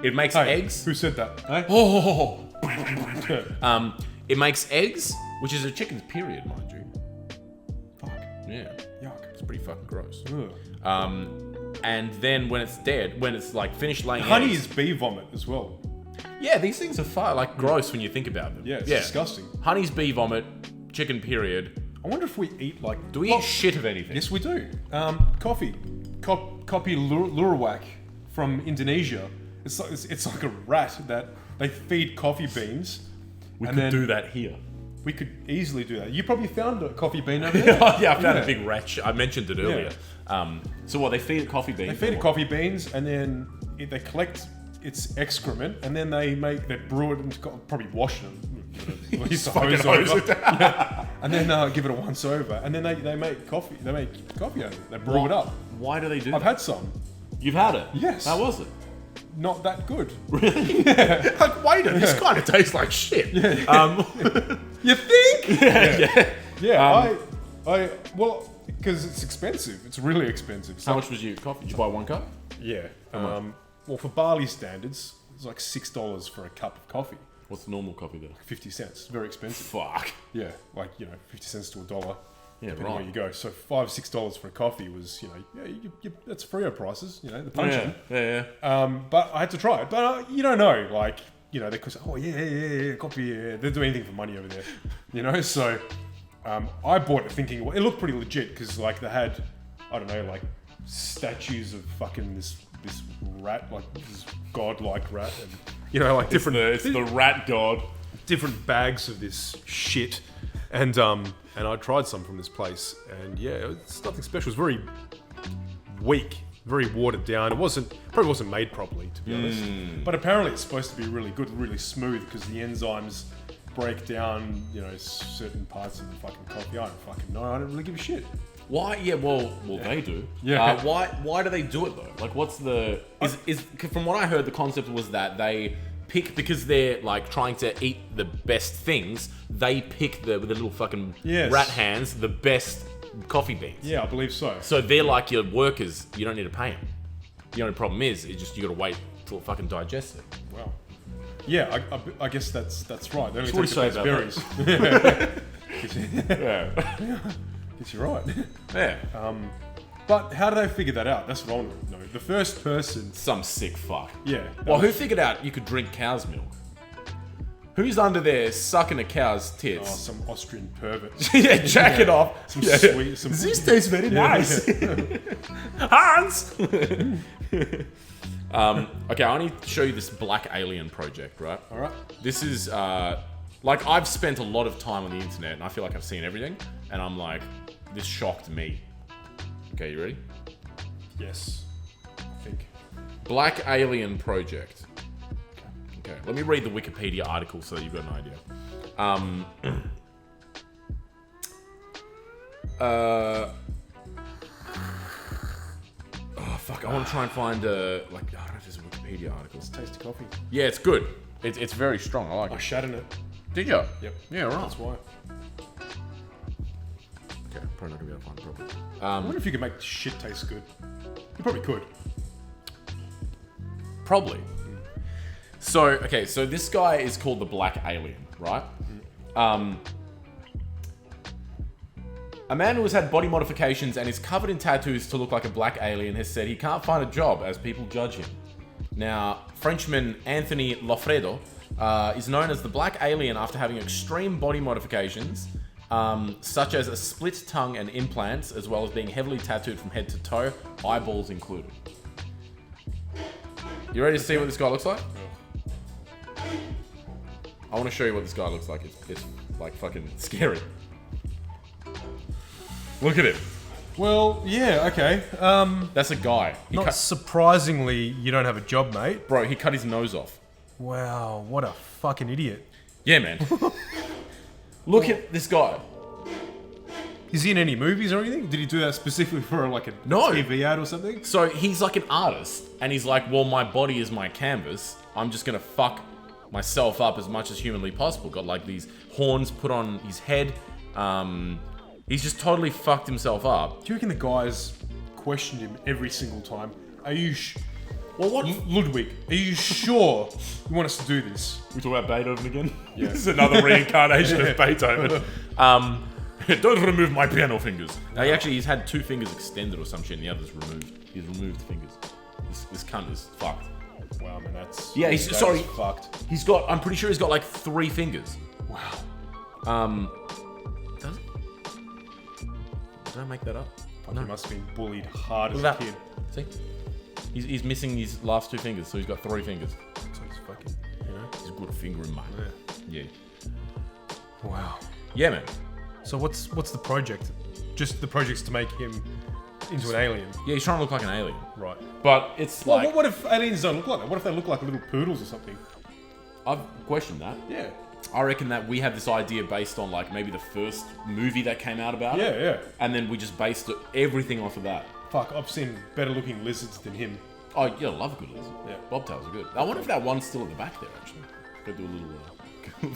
it. It makes eggs... Who said that? Eh? Oh! It makes eggs, which is a chicken's period, mind you. Fuck. Yeah. Yuck. It's pretty fucking gross. Ugh. And then when it's dead, when it's, like, finished laying Honey eggs... is bee vomit as well. Yeah, these things are far, like, gross when you think about them. Yeah, it's disgusting. Honey's bee vomit, chicken period. I wonder if we eat, like... Do we eat shit of anything? Yes, we do. Coffee. Kopi luwak from Indonesia. It's like a rat that they feed coffee beans. We and could then do that here. We could easily do that. You probably found a coffee bean over there. Yeah, I found a big wretch. I mentioned it earlier. So what, they feed it coffee beans? They feed it coffee beans, and then they collect its excrement, and then they brew it and probably wash them. Use the hose over. Yeah. And then give it a once over, and then they make coffee. They make coffee out of it. They brew it up. Why do they do I've that? had some. You've had it? Yes. How was it? Not that good. Really? Yeah. Like, wait a minute, this kind of tastes like shit. Yeah. You think? Yeah. Well, because it's expensive. It's really expensive. How much was your coffee? Did you buy one cup? Yeah. Well, for Bali standards, it's like $6 for a cup of coffee. What's the normal coffee there? 50 cents. It's very expensive. Fuck. Yeah, like, 50 cents to $1. Yeah, depending right. where you go. So $5-6 for a coffee was, that's Freo prices, the punch-in. Yeah. But I had to try it. But you don't know, like, they could say, oh, yeah, coffee, yeah. They'll do anything for money over there, So I bought it thinking, well, it looked pretty legit because, like, they had, I don't know, like, statues of fucking this rat, like, this godlike rat. And, like, different... It's the rat god. Different bags of this shit. And I tried some from this place, and yeah, it's nothing special. It was very weak, very watered down. It probably wasn't made properly, to be honest. But apparently it's supposed to be really good, really smooth, because the enzymes break down, certain parts of the fucking coffee. I don't fucking know. I don't really give a shit. Why? Yeah, well, they do. Yeah. Why do they do it though? Like, what's the... Is from what I heard, the concept was that they... pick, because they're like trying to eat the best things, they pick with the little fucking rat hands the best coffee beans. Yeah, I believe so. So they're like your workers. You don't need to pay them. The only problem is, you gotta wait till it fucking digests it. Wow. Yeah, I guess that's right. They only So what take do you the say best about berries. Yeah. Guess you're right. Yeah. But how do they figure that out? That's what I want to know. The first person... Some sick fuck. Yeah. Well, who figured out you could drink cow's milk? Who's under there sucking a cow's Oh, tits? some Austrian pervert. Yeah, jack it off. Some Yeah. sweet... Some This tastes very nice. Hans! Okay, I need to show you this black alien project, right? Alright. This is, like, I've spent a lot of time on the internet, and I feel like I've seen everything, and I'm like, this shocked me. Okay, you ready? Yes. I think. Black alien project. Okay, let me read the Wikipedia article so that you've got an idea. Oh fuck! I want to try and find I don't know if there's a Wikipedia article. It's tasty coffee. Yeah, it's good. It's very strong. I like I it. shat in it. Did you? Yep. Yeah, right. That's why. Okay, probably not gonna be able to find it properly. I wonder if you could make shit taste good. You probably could. Probably. So, okay, so this guy is called the Black Alien, right? A man who has had body modifications and is covered in tattoos to look like a black alien has said he can't find a job as people judge him. Now, Frenchman Anthony Lofredo is known as the Black Alien after having extreme body modifications, such as a split tongue and implants, as well as being heavily tattooed from head to toe, eyeballs included. You ready to see what this guy looks like? I want to show you what this guy looks like. It's like fucking scary. Look at him. Well, yeah, okay. That's a guy. Not surprisingly, you don't have a job, mate. Bro, he cut his nose off. Wow, what a fucking idiot. Yeah, man. Look at this guy. Is he in any movies or anything? Did he do that specifically for like a No. TV ad or something? So he's like an artist, and he's like, well, my body is my canvas. I'm just gonna fuck myself up as much as humanly possible. Got like these horns put on his head. He's just totally fucked himself up. Do you reckon the guys questioned him every single time? Are you Well, what? Ludwig, are you sure you want us to do this? We talk about Beethoven again? Yeah. This is another reincarnation of Beethoven. Don't remove my piano fingers. No, he's had 2 fingers extended or some shit, and the other's removed. He's removed the fingers. This cunt is fucked. Wow, man, that's... Yeah, that sorry. is fucked. I'm pretty sure he's got like 3 fingers. Wow. Does it? Did I make that up? Fuck, he must have been bullied hard as Look a at kid. that. See? He's missing his last 2 fingers, so he's got 3 fingers. So he's fucking... He's got a finger in mine. Yeah. Wow. Yeah, man. So what's the project? Just the project's to make him into an alien. Yeah, he's trying to look like an alien. Right. But it's Well, like... what if aliens don't look like that? What if they look like little poodles or something? I've questioned that. Yeah. I reckon that we have this idea based on like maybe the first movie that came out about it. Yeah. And then we just based everything off of that. Fuck, I've seen better looking lizards than him. Oh, yeah, I love a good lizard. Yeah. Bobtails are good. I wonder if that one's still at the back there, actually. Go do a little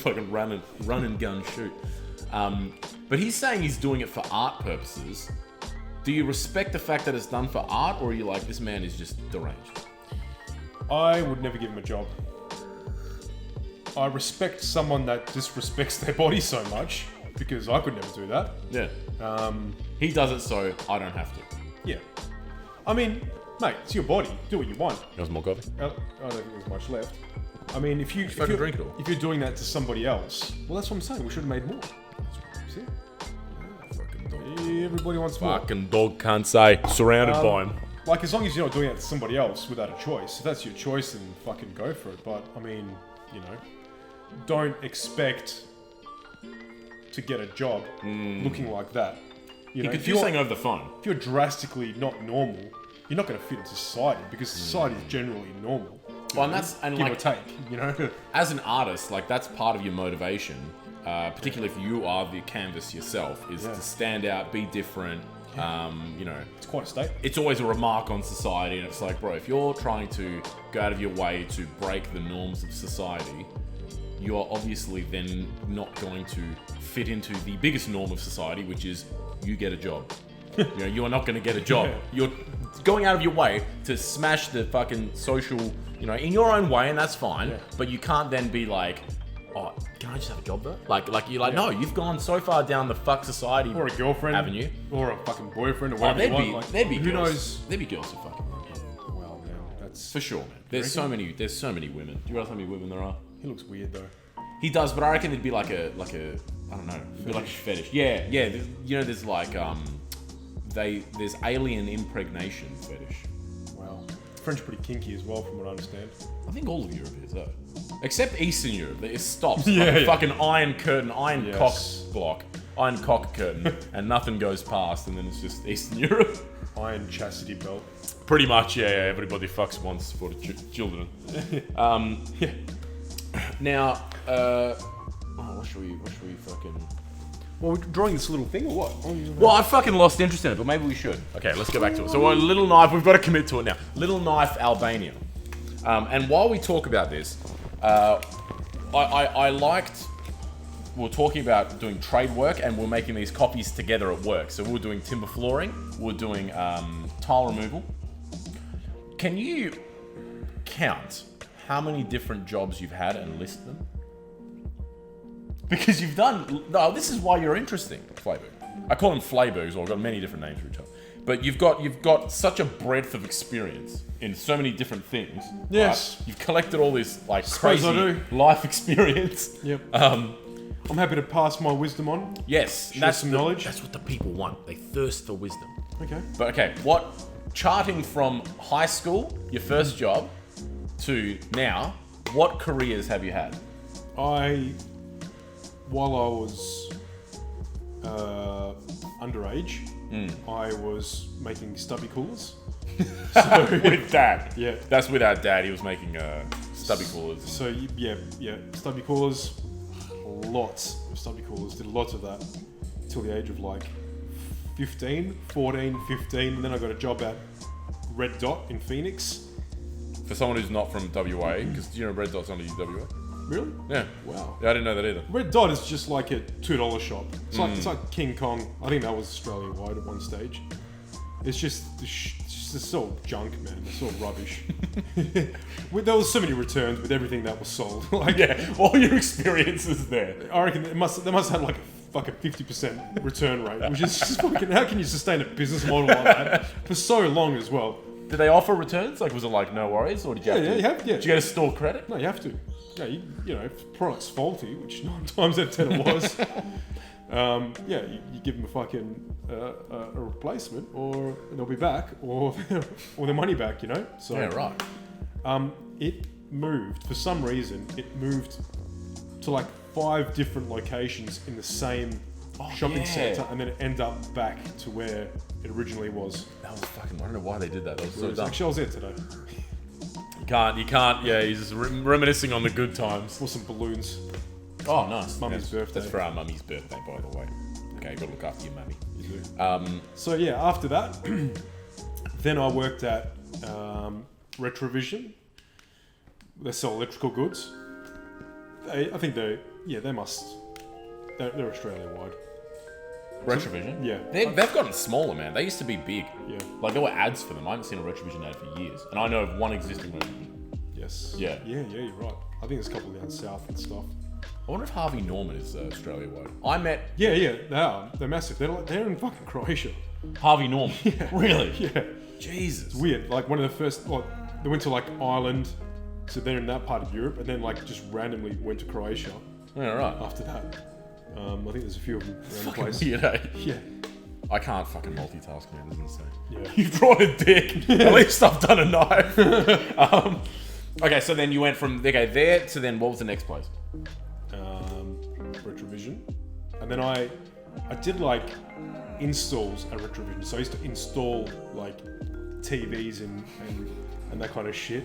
fucking run and gun shoot. But he's saying he's doing it for art purposes. Do you respect the fact that it's done for art, or are you like, this man is just deranged? I would never give him a job. I respect someone that disrespects their body so much, because I could never do that. Yeah. He does it so I don't have to. Yeah. I mean, mate, it's your body. Do what you want. You want some more coffee? I don't think there's much left. I mean, if you're drink it all. if you're doing that to somebody else, well, that's what I'm saying. We should have made more. See? Fucking dog. Everybody wants more. Fucking dog can't say. Surrounded by him. Like, as long as you're not doing that to somebody else without a choice, if that's your choice, then fucking go for it. But, I mean, you know, don't expect to get a job looking like that. You know, He could do something over the phone. if you're drastically not normal, you're not going to fit into society because society is generally normal. Well, and that's, and Give like, or take, you know? as an artist, like that's part of your motivation, particularly if you are the canvas yourself, is to stand out, be different. You know, It's quite a state. it's always a remark on society, and it's like, bro, if you're trying to go out of your way to break the norms of society, you are obviously then not going to fit into the biggest norm of society, which is you get a job. You know, you are not going to get a job. Yeah. You're going out of your way to smash the fucking social, you know, in your own way, and that's fine. Yeah. But you can't then be like, oh, can I just have a job though? Like you're like, no, you've gone so far down the fuck society Or a girlfriend. avenue. Or a fucking boyfriend or Oh, whatever you want. there'd be who girls. knows? There'd be girls who fucking want him. Well, yeah, that's... For sure, man. There's so many women. Do you realize how many women there are? He looks weird, though. He does, but I reckon there'd be like a I don't know, it'd be like a fetish. Yeah. You know, there's like there's alien impregnation fetish. Wow. French pretty kinky as well, from what I understand. I think all of Europe is though, except Eastern Europe. It stops. Yeah, like a yeah. fucking iron curtain, iron Yes. cock block, iron cock curtain, and nothing goes past, and then it's just Eastern Europe. Iron chastity belt. Pretty much, yeah. Everybody fucks once for the children. Yeah. Now, what should we fucking? Well, we're drawing this little thing or what? Well, I fucking lost interest in it, but maybe we should. Okay, let's go back to it. So, Little Knife, we've got to commit to it now. Little Knife, Albania. And while we talk about this, I liked. We were talking about doing trade work, and we're making these copies together at work. So we were doing timber flooring, we were doing tile removal. Can you count how many different jobs you've had and list them? Because you've done... No, this is why you're interesting, Flayberg. I call them Flaybergs, or I've got many different names for each other. But you've got such a breadth of experience in so many different things. Yes. Right? You've collected all this like Suppose crazy I do. life experience. Yep. I'm happy to pass my wisdom on. Yes, Share some knowledge. That's what the people want. They thirst for wisdom. Okay. But okay, charting from high school, your first job, to now, what careers have you had? While I was underage, I was making stubby coolers. With dad. Yeah. That's with our dad. He was making stubby coolers. So yeah, stubby coolers, lots of stubby coolers. Did lots of that till the age of like 15, and then I got a job at Red Dot in Phoenix. For someone who's not from WA, because you know Red Dot's only WA. Really? Yeah. Wow. Yeah, I didn't know that either. Red Dot is just like a $2 shop. It's like King Kong. I think that was Australia wide at one stage. It's just it's all junk, man. It's all rubbish. There was so many returns with everything that was sold. Like, Yeah, all your experiences there. I reckon they must have had like a 50% return rate, which is just fucking. How can you sustain a business model like that for so long as well? Did they offer returns? Like, was it like no worries, or did you have to? You have. Yeah. Did you get a store credit? No, you have to. Yeah, you know, if the product's faulty, which 9 times out of 10 it was. You give them a fucking a replacement, or they'll be back, or their money back. You know. So Yeah, right. it moved for some reason. It moved to like 5 different locations in the same shopping yeah. centre, and then it ended up back to where it originally was. That was fucking. I don't know why they did that. That was so Actually, dumb. I was there today. You can't. Yeah, he's just reminiscing on the good times. For some balloons. Oh, nice. Mummy's birthday. That's for our mummy's birthday, by the way. Okay, you gotta look after your mummy. You do. So yeah, after that, then I worked at Retrovision. They sell electrical goods. I think they're Australia wide. Retrovision? Yeah. They've gotten smaller, man. They used to be big. Yeah. Like, there were ads for them. I haven't seen a Retrovision ad for years. And I know of one existing Retrovision. Yes. Yeah. Yeah, you're right. I think there's a couple down south and stuff. I wonder if Harvey Norman is Australia-wide. I met Yeah, they are. They're massive. They're in fucking Croatia. Harvey Norman. Really? Yeah. Jesus. It's weird. Like one of the first, they went to like Ireland, so they're in that part of Europe, and then like just randomly went to Croatia Yeah, right. after that. I think there's a few of them around the place. Weird, eh? Yeah. I can't fucking multitask, man. This is insane. Yeah. You brought a dick. At least I've done a knife. Okay, so then you went from there to then what was the next place? Retrovision, and then I did like installs at Retrovision. So I used to install like TVs and that kind of shit.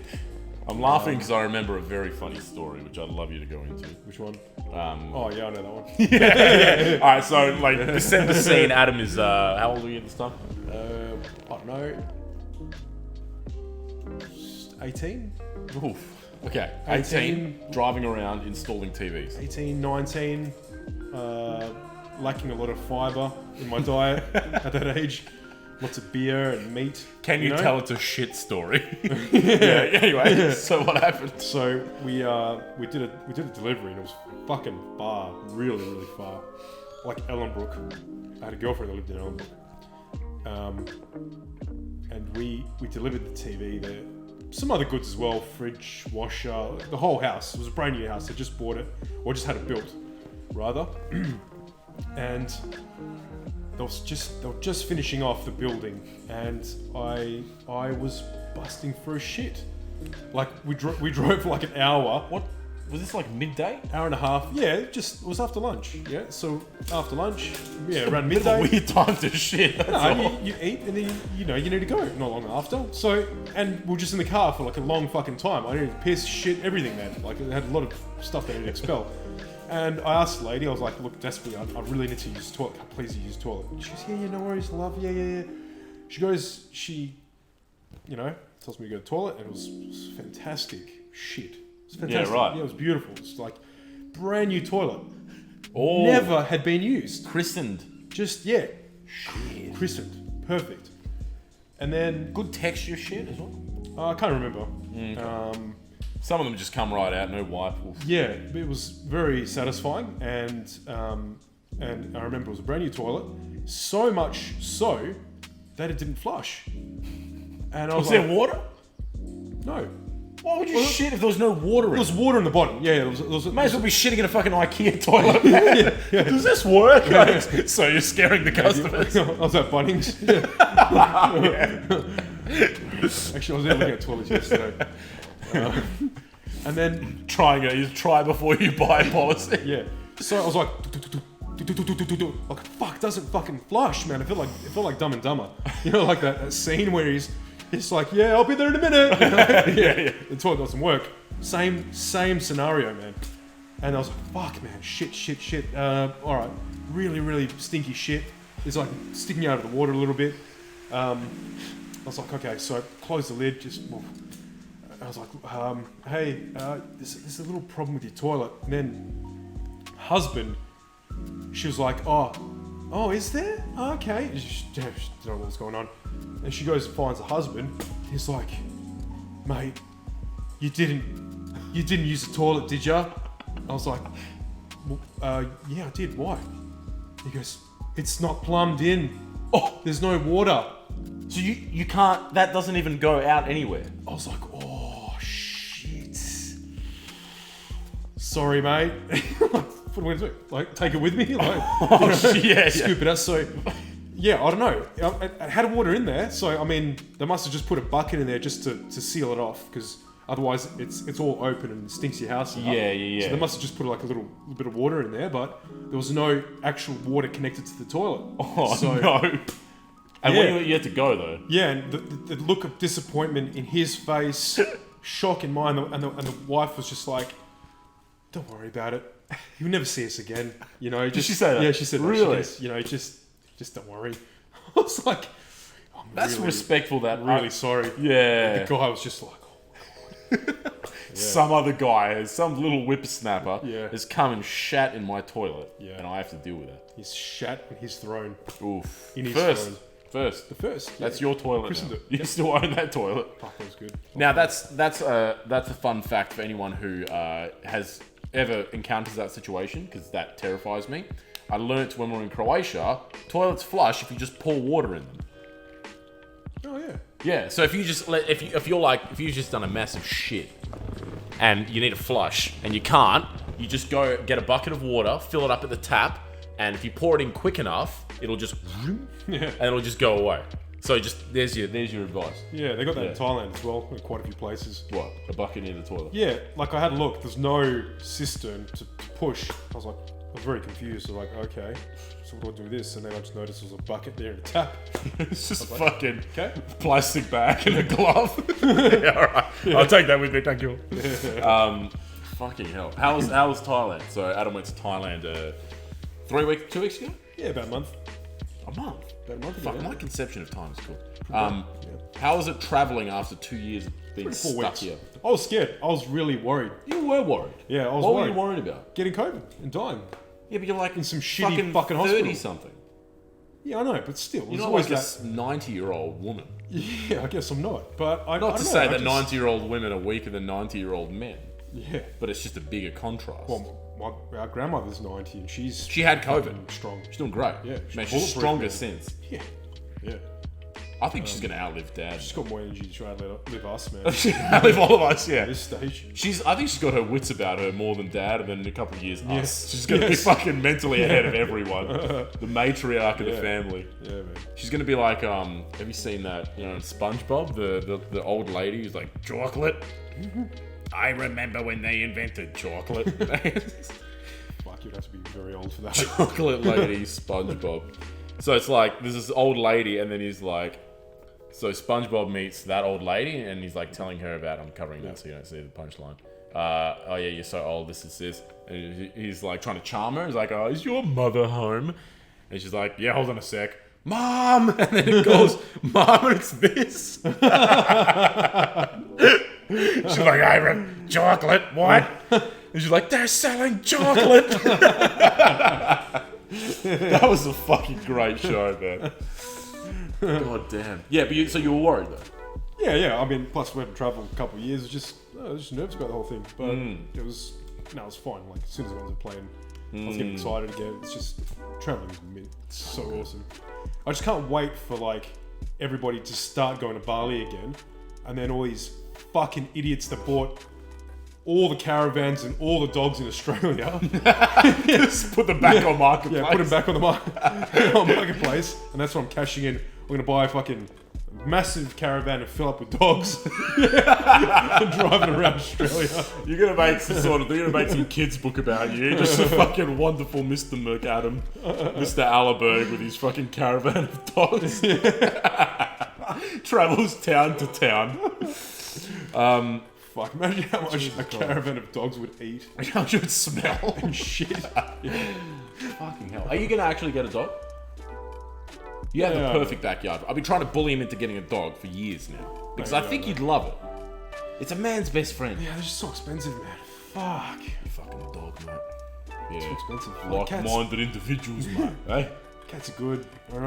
I'm laughing because I remember a very funny story, which I'd love you to go into. Which one? Um, Oh yeah, I know that one. yeah. All right, so like set the scene. Adam is how old were you at this time? I don't know. 18? Oof. Okay, 18, driving around installing TVs. 18, 19, lacking a lot of fibre in my diet at that age. lots of beer and meat. Can you know? tell it's a shit story? Yeah. Anyway, so what happened? So we did a delivery and it was fucking far, really really far, like Ellenbrook. I had a girlfriend that lived in Ellenbrook, and we delivered the TV there. Some other goods as well, fridge, washer, the whole house. It was a brand new house. They just bought it, or just had it built, rather. And they were just finishing off the building, and I was busting for a shit. Like we drove for like an hour. What? Was this like midday? Hour and a half. Yeah, it was after lunch. Yeah, so after lunch, around Bit of a midday. weird time to shit. That's all. You eat and then you need to go not long after. So, and we're just in the car for like a long fucking time. I needed to piss, shit, everything, man. Like I had a lot of stuff that I needed to expel. And I asked the lady, I was like, look, desperately, I really need to use the toilet. Can I please use the toilet? She goes, yeah, no worries, love, yeah. She goes, tells me to go to the toilet, and it was fantastic shit. It's fantastic. Yeah, right. Yeah, it was beautiful. It's like brand new toilet. Oh, Never had been used. christened. Just, Shit. christened. Perfect. And then, Good texture shit as well. I can't remember. Okay. Some of them just come right out, no wipe. Oof. Yeah, it was very satisfying, and I remember it was a brand new toilet, so much so that it didn't flush. And I was Was like, there water? no, Why would you shit if there was no water in there it? was water in the bottom. Yeah, there was May as well be shitting in a fucking IKEA toilet, man. Does this work? So you're scaring the customers. I was at Bunnings. Actually, I was there looking at toilets yesterday. And then, Try before you buy policy. yeah, so I was like, fuck, doesn't fucking flush, man. It felt like Dumb and Dumber. You know, like that scene where he's like, yeah, I'll be there in a minute. You know? Yeah. The toilet doesn't work. Same scenario, man. And I was like, fuck, man, shit. All right, really stinky shit. It's like sticking out of the water a little bit. I was like, okay, so I closed the lid, I was like, hey, there's a little problem with your toilet. And then husband, she was like, oh, is there? Oh, okay. She didn't know what was going on. And she goes and finds the husband. He's like, mate, you didn't use the toilet, did ya? I was like, well, yeah, I did. Why? He goes, it's not plumbed in. Oh, there's no water. So you can't, that doesn't even go out anywhere. I was like, oh, shit. Sorry, mate. What am I going to do? Like, take it with me? Like, yeah. scoop it out. So, yeah, I don't know. I had water in there. So, I mean, they must have just put a bucket in there just to seal it off. Because otherwise, it's all open and stinks your house up. Yeah. So, they must have just put like a little bit of water in there. But there was no actual water connected to the toilet. Oh, so, no. And Yeah. when you had to go, though. Yeah, and the look of disappointment in his face, shock in mine, and the wife was just like, "Don't worry about it. You'll never see us again." You know, just, Did she say that? Yeah, she said that. Really? She goes, you know, just don't worry. I was like, That's really, respectful, that. really sorry. Yeah. The guy was just like, Some other guy, some little whippersnapper, Yeah. has come and shat in my toilet. Yeah. And I have to deal with it. he's shat in his throne. Oof. In his First. throne. First. The first. Yeah. That's your toilet Christened now. it. You still own that toilet. Fuck, that was good. Now that's a fun fact for anyone who has ever encounters that situation, because that terrifies me. I learnt when we were in Croatia, toilets flush if you just pour water in them. Oh yeah. Yeah, so if you just if you've just done a massive shit and you need to flush and you can't, you just go get a bucket of water, fill it up at the tap, and if you pour it in quick enough, it'll just and it'll just go away. So just there's your advice. Yeah, they got that Yeah. in Thailand as well, in quite a few places. What? A bucket near the toilet. Yeah, like I had a look. There's no cistern to push. I was very confused. So like, okay, so what do I do with this? And then I just noticed there was a bucket there and a tap. It's just fucking Okay. plastic bag and a glove. Yeah, alright. I'll take that with me, thank you. Fucking hell. How was Thailand? So Adam went to Thailand 2 weeks ago? Yeah, about a month. A month. About a month ago. Fuck, yeah. my conception of time is cool. Yeah. How was it travelling after 2 years of being 4 stuck weeks. here? I was scared. I was really worried. You were worried. Yeah, I was What worried. were you worried about? Getting COVID and dying. Yeah, but you're like In some shitty fucking fucking 30 hospital. something. Yeah, I know, but still, You're there's not always like that. a 90-year-old woman. Yeah, I guess I'm not. But I Not don't to know, say I that just- 90-year-old women are weaker than 90-year-old men, Yeah. but it's just a bigger contrast. Well, our grandmother's 90 and She had COVID. fucking strong. She's doing great. Yeah, she's Man, she's bulletproof, stronger man. since. Yeah. Yeah. I think she's gonna outlive Dad. She's got more energy to try and live us, man. Outlive all of us, yeah. At this stage. I think she's got her wits about her more than Dad, and then in a couple of years, us. Yes. She's gonna be fucking mentally ahead of everyone. The matriarch of the Yeah. family. Yeah, man. She's gonna be like, have you seen that, in SpongeBob? The old lady who's like, chocolate? I remember when they invented chocolate. Fuck, you'd have to be very old for that. Chocolate lady, SpongeBob. So it's like, there's this old lady, and then he's like, so SpongeBob meets that old lady, and he's like telling her about, I'm covering that so you don't see the punchline. Oh yeah, you're so old, this is this. And he's like trying to charm her. He's like, oh, is your mother home? And she's like, yeah, hold on a sec. Mom! And then it goes, Mom, it's this. She's like, chocolate, what? And she's like, they're selling chocolate. That was a fucking great show, man. God damn. Yeah, but so you were worried though. Yeah. I mean, plus we had to travel a couple of years. I was just nervous about the whole thing. But it was fine. Like, as soon as I got on the plane, I was getting excited again. It's just, traveling is it's so awesome. I just can't wait for, like, everybody to start going to Bali again. And then all these fucking idiots that bought all the caravans and all the dogs in Australia. Just put them back on marketplace. Yeah, put them back on the marketplace. And that's what I'm cashing in. I'm going to buy a fucking massive caravan and fill up with dogs and driving around Australia. You're gonna make some kids book about you. Just a fucking wonderful Mr. McAdam, Mr. Alaberg with his fucking caravan of dogs. Travels town to town. Fuck, imagine how much a caravan of dogs would eat. How much it would smell. And shit. Fucking hell. Are you gonna actually get a dog? You have Yeah. the perfect backyard. I've been trying to bully him into getting a dog for years now. Because I think you'd love it. It's a man's best friend. Yeah, they're just so expensive, man. Fuck. You fucking a dog, mate. Yeah. Too expensive. Like-minded individuals, mate. Hey? Cats are good. I don't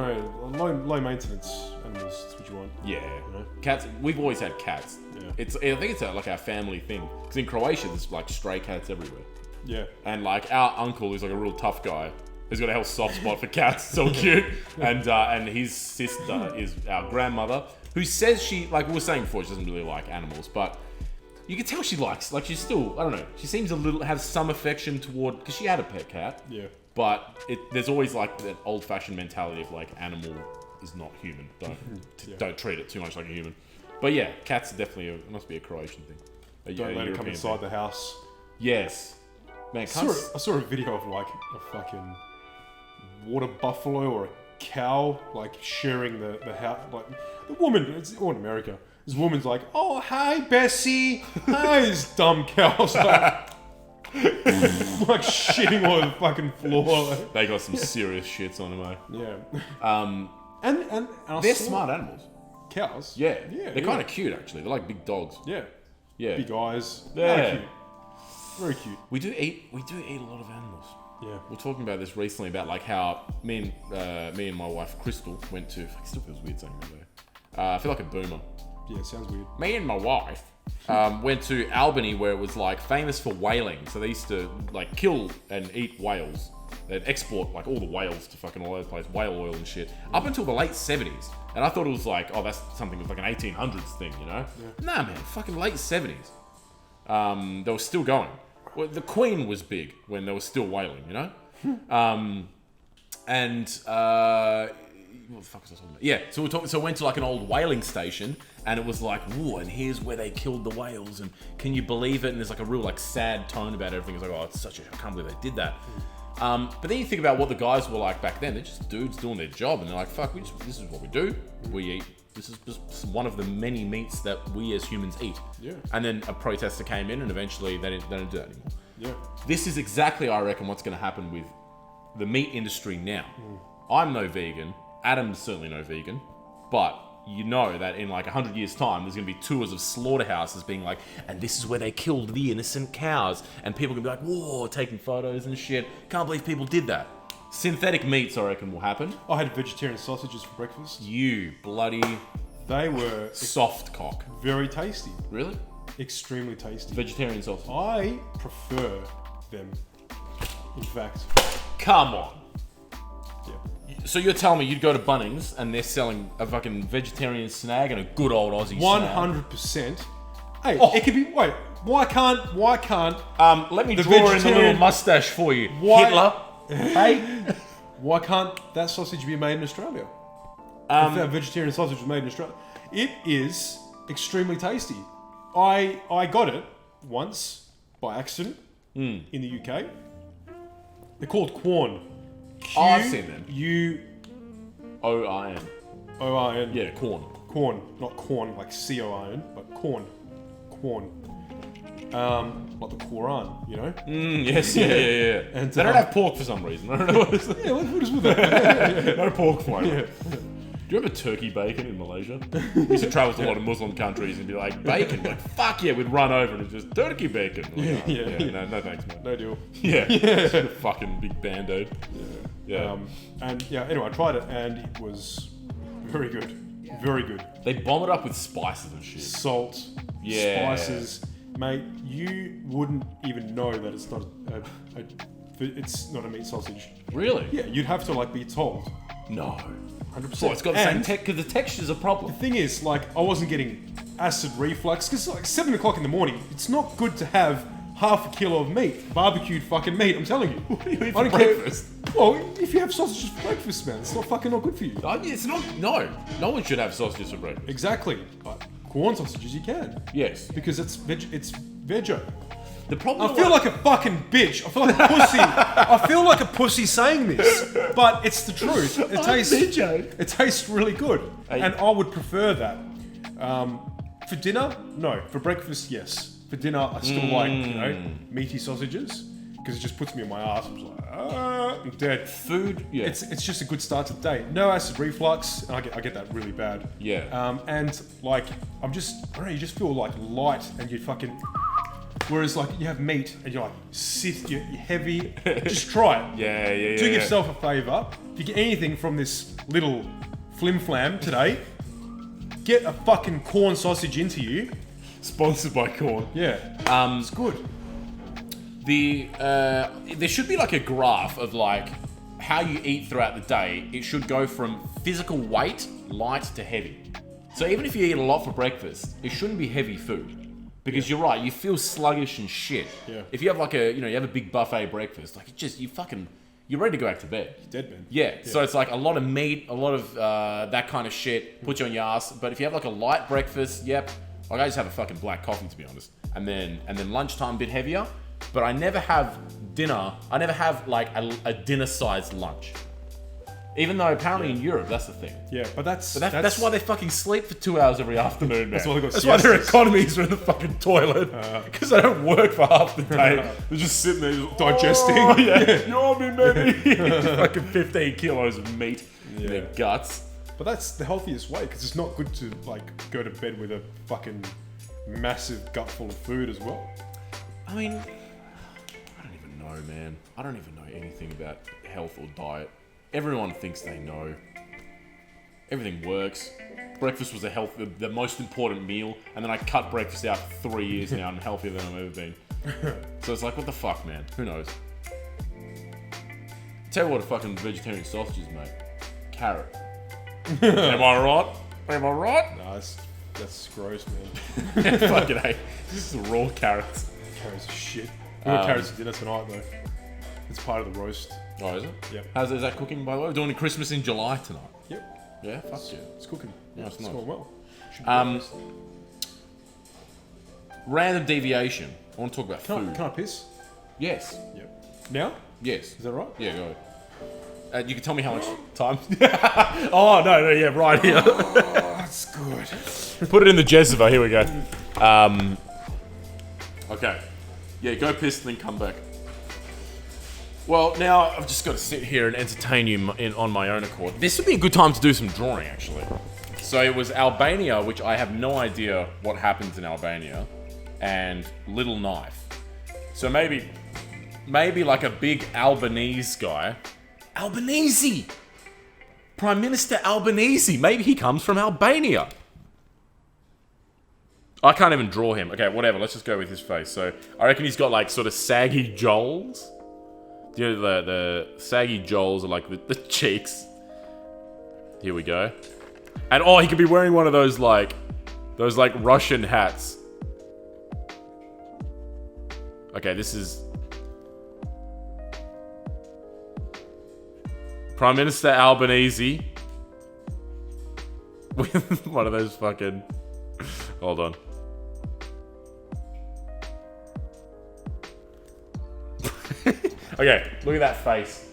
know. Low maintenance animals. That's what you want. Yeah. know? Cats, we've always had cats. Yeah. I think it's like our family thing. Because in Croatia, there's like stray cats everywhere. Yeah. And like our uncle, who's like a real tough guy, he's got a hell soft spot for cats. So cute. And his sister is our grandmother, who says she, like we were saying before, she doesn't really like animals, but you can tell she likes, like she's still, I don't know, she seems have some affection toward, because she had a pet cat. Yeah. But there's always like that old-fashioned mentality of like animal is not human. Don't treat it too much like a human. But yeah, cats are definitely must be a Croatian thing. Don't let it come European inside thing. the house. Yes. Man, I saw a video of like a fucking water buffalo or a cow like sharing the house. Like the woman, it's all in America. This woman's like, "Oh, hi, Bessie. Hi." This dumb cow's like, like shitting all over the fucking floor. They got some serious shits on them, eh? Yeah. And I They're saw smart animals. cows. Yeah. Yeah. They're kind of cute, actually. They're like big dogs. Yeah. Yeah. Big eyes. Yeah. Very cute. Very cute. We do eat a lot of animals. Yeah. We were talking about this recently about like how me and my wife Crystal went to. Fuck, it still feels weird saying that though. I feel like a boomer. Yeah, sounds weird. Me and my wife went to Albany, where it was like famous for whaling. So they used to like kill and eat whales. They'd export like all the whales to fucking all over the place, whale oil and shit, up until the late 70s. And I thought it was like, oh, that's something with like an 1800s thing, you know? Yeah. Nah, man, fucking late 70s. They were still going. Well, the Queen was big when they were still whaling, you know? What the fuck was I talking about? Yeah, so we went to like an old whaling station, and it was like, whoa, and here's where they killed the whales, and can you believe it? And there's like a real like sad tone about everything. It's like, oh, it's I can't believe they did that. But then you think about what the guys were like back then. They're just dudes doing their job, and they're like, fuck, this is what we do. We eat. This is just one of the many meats that we as humans eat. Yeah. And then a protester came in, and eventually they don't do that anymore. Yeah. This is exactly, I reckon, what's going to happen with the meat industry now. I'm no vegan. Adam's certainly no vegan. But you know that in like 100 years' time, there's going to be tours of slaughterhouses being like, and this is where they killed the innocent cows. And people can be like, whoa, taking photos and shit. Can't believe people did that. Synthetic meats, I reckon, will happen. I had vegetarian sausages for breakfast. You bloody They were soft cock. very tasty. Really? Extremely tasty. Vegetarian sausage. I prefer them. In fact, Come on. yeah. So you're telling me you'd go to Bunnings and they're selling a fucking vegetarian snag and a good old Aussie snag? 100%. Hey, Oh. it could be. Wait, why can't? Let me The draw in the little vegetarian- mustache for you. Why- Hitler. Hey. Why can't that sausage be made in Australia? If that vegetarian sausage was made in Australia, it is extremely tasty. I got it once by accident in the UK. They're called Quorn. Oh, I've seen them. Q-O-I-N. O-I-N. Yeah, corn. Corn, not corn like C-O-I-N, but corn. Corn. Like the Quran, you know? Yes, yeah. And, they don't have pork for some reason. I don't know what it is. Yeah, what is with that? No pork flavour. Yeah. Do you remember turkey bacon in Malaysia? We used to travel to a lot of Muslim countries and be like, bacon? Like, fuck yeah, we'd run over and it's just turkey bacon. Like, Yeah. No thanks, mate. No deal. Yeah. It's a fucking big band-aid. Yeah. And yeah, anyway, I tried it and it was very good. Very good. They bomb it up with spices and shit. Salt, Yeah. spices. Mate, you wouldn't even know that it's not it's not a meat sausage. Really? Yeah, you'd have to like be told. No. 100%. So it's got the same And because the texture's a problem. the thing is, like, I wasn't getting acid reflux because like 7 o'clock in the morning, it's not good to have half a kilo of meat, barbecued fucking meat. I'm telling you. What do you eat I for don't care- breakfast? Well, if you have sausages for breakfast, man, it's not fucking not good for you. It's not. No. No one should have sausages for breakfast. Exactly. But corn sausages, you can Yes. because it's veggie. The problem. I feel like a fucking bitch. I feel like a pussy. I feel like a pussy saying this, but it's the truth. It tastes. It tastes really good, Hey. and I would prefer that. For dinner, no. For breakfast, yes. For dinner, I still like meaty sausages because it just puts me on my ass. I'm just like, I'm dead. food. Yeah. It's just a good start to the day. No acid reflux. And I get that really bad. Yeah. And like I don't know. You just feel like light, and you fucking. Whereas like you have meat and you're like you're heavy. Just try it. Yeah. Do yourself a favour. If you get anything from this little flim flam today, get a fucking corn sausage into you. Sponsored by corn. Yeah. It's good. There should be like a graph of like how you eat throughout the day. It should go from physical weight, light to heavy. So even if you eat a lot for breakfast, it shouldn't be heavy food. Because you're right, you feel sluggish and shit. Yeah. If you have like you have a big buffet breakfast, like you're ready to go back to bed. Dead man. Yeah. So it's like a lot of meat, a lot of that kind of shit, put you on your ass. But if you have like a light breakfast, like I just have a fucking black coffee to be honest. And then lunchtime a bit heavier. But I never have dinner. I never have like a dinner-sized lunch. Even though apparently in Europe that's the thing. Yeah, but that's That's why they fucking sleep for 2 hours every afternoon, man. That's why they got That's why their siestas. economies are in the fucking toilet. Because they don't work for half the day. They're just sitting there just, Digesting. Oh, yeah. Yummy, baby. Fucking 15 kilos of meat in their guts. But that's the healthiest way because it's not good to like go to bed with a fucking massive gut full of food as well. I mean, I don't even know, man. I don't even know anything about health or diet. Everyone thinks they know. Everything works. Breakfast was the most important meal, and then I cut breakfast out for 3 years now. I'm healthier than I've ever been. So it's like, what the fuck, man? Who knows? Tell you what, a fucking vegetarian sausage is, mate. Carrot. Am I right? Am I right? Nah, that's gross, man. Fucking hey. This is raw carrots. Carrots are shit. We got carrots for dinner tonight though. It's part of the roast. Oh, is it? Yep. Is that cooking, by the way? We're doing Christmas in July tonight. Yep. Yeah? Fuck yeah. It's cooking. Yeah, it's nice. going well. Should be breakfast. Random deviation. I want to talk about food. Can I piss? Yes. Yep. Now? Yes. Is that right? Yeah, go ahead. You can tell me how much time. Oh, no, yeah, right here. Oh, that's good. Put it in the Jezebel. Here we go. Okay. Yeah, go piss and then come back. Well, now I've just got to sit here and entertain you on my own accord. This would be a good time to do some drawing, actually. So it was Albania, which I have no idea what happens in Albania, and Little Knife. So maybe like a big Albanese guy Albanese. Prime Minister Albanese. Maybe he comes from Albania. I can't even draw him. Okay, whatever. Let's just go with his face. So I reckon he's got like sort of saggy jowls. You know, the saggy jowls are like the cheeks. Here we go. And oh, he could be wearing one of those like Russian hats. Okay, this is Prime Minister Albanese with one of those fucking. Hold on. Okay, look at that face.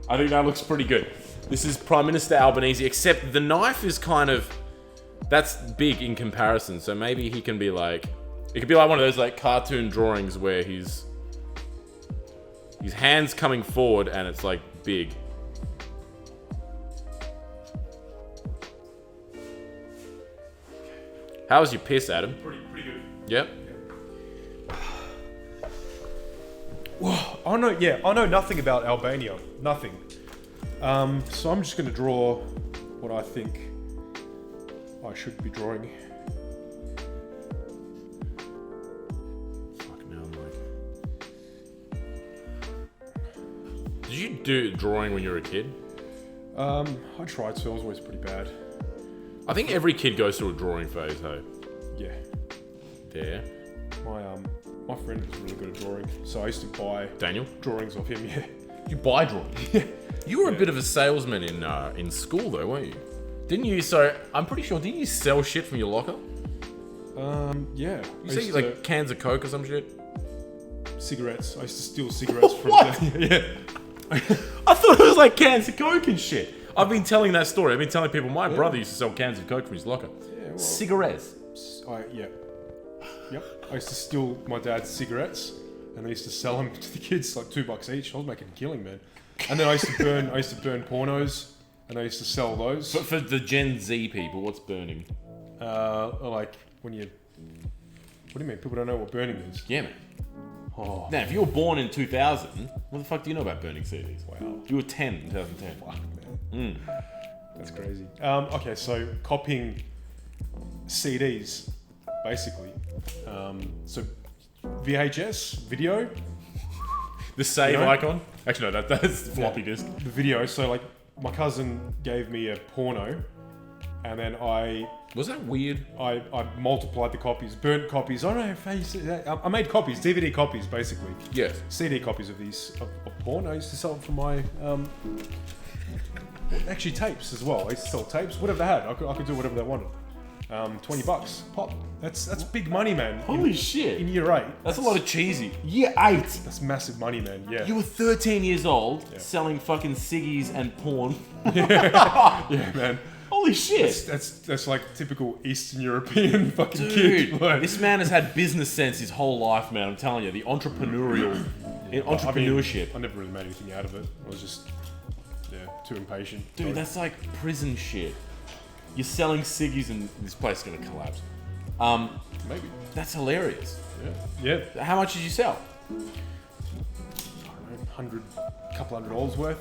I think that looks pretty good. This is Prime Minister Albanese, except the knife is kind of... That's big in comparison, so maybe he can be like... It could be like one of those like cartoon drawings where his hand's coming forward and it's like big. How was your piss, Adam? Pretty good. Yep. Well, I know nothing about Albania. Nothing. So I'm just going to draw what I think I should be drawing. Fucking hell, Mike. Did you do drawing when you were a kid? I tried to. I was always pretty bad. I think every kid goes through a drawing phase, hey? Yeah. Yeah. My friend was really good at drawing, so I used to buy Daniel? drawings of him. Yeah. You buy drawing? You were a bit of a salesman in school, though, weren't you? Didn't you? So I'm pretty sure. Didn't you sell shit from your locker? Yeah. You see, like cans of Coke or some shit. Cigarettes. I used to steal cigarettes from. What? Yeah. I thought it was like cans of Coke and shit. I've been telling that story. I've been telling people my brother used to sell cans of Coke from his locker. Yeah, well, Cigarettes. Yep. I used to steal my dad's cigarettes, and I used to sell them to the kids like $2 each. I was making a killing, man. And then I used to burn pornos, and I used to sell those. But for the Gen Z people, what's burning? Like when you. What do you mean? People don't know what burning is. Yeah, man. Oh, Now, if you were born in 2000, what the fuck do you know about burning CDs? wow. You were 10 in 2010. Fuck, man. That's crazy. Okay, so copying CDs, basically. So VHS video. The save You know? icon? Actually, no, that's floppy disk. The video. So like, my cousin gave me a porno, and then I Was that weird? multiplied the copies, burnt copies. I don't know if I made copies, DVD copies, basically. Yes. CD copies of these of porn. I used to sell them for my actually tapes as well. I used to sell tapes, whatever they had. I could do whatever they wanted. $20 pop. That's big money, man. Holy shit. In year 8. That's a lot of cheesy. Year 8. That's massive money, man. Yeah. You were 13 years old selling fucking ciggies and porn. Yeah, man. Holy shit. That's like typical Eastern European fucking Dude, kid. Like, this man has had business sense his whole life, man. I'm telling you, the entrepreneurship. I never really made anything out of it. I was just too impatient. Dude, that's like prison shit. You're selling ciggies and this place is gonna collapse. Maybe. That's hilarious. Yeah. How much did you sell? I don't know, couple $100 worth.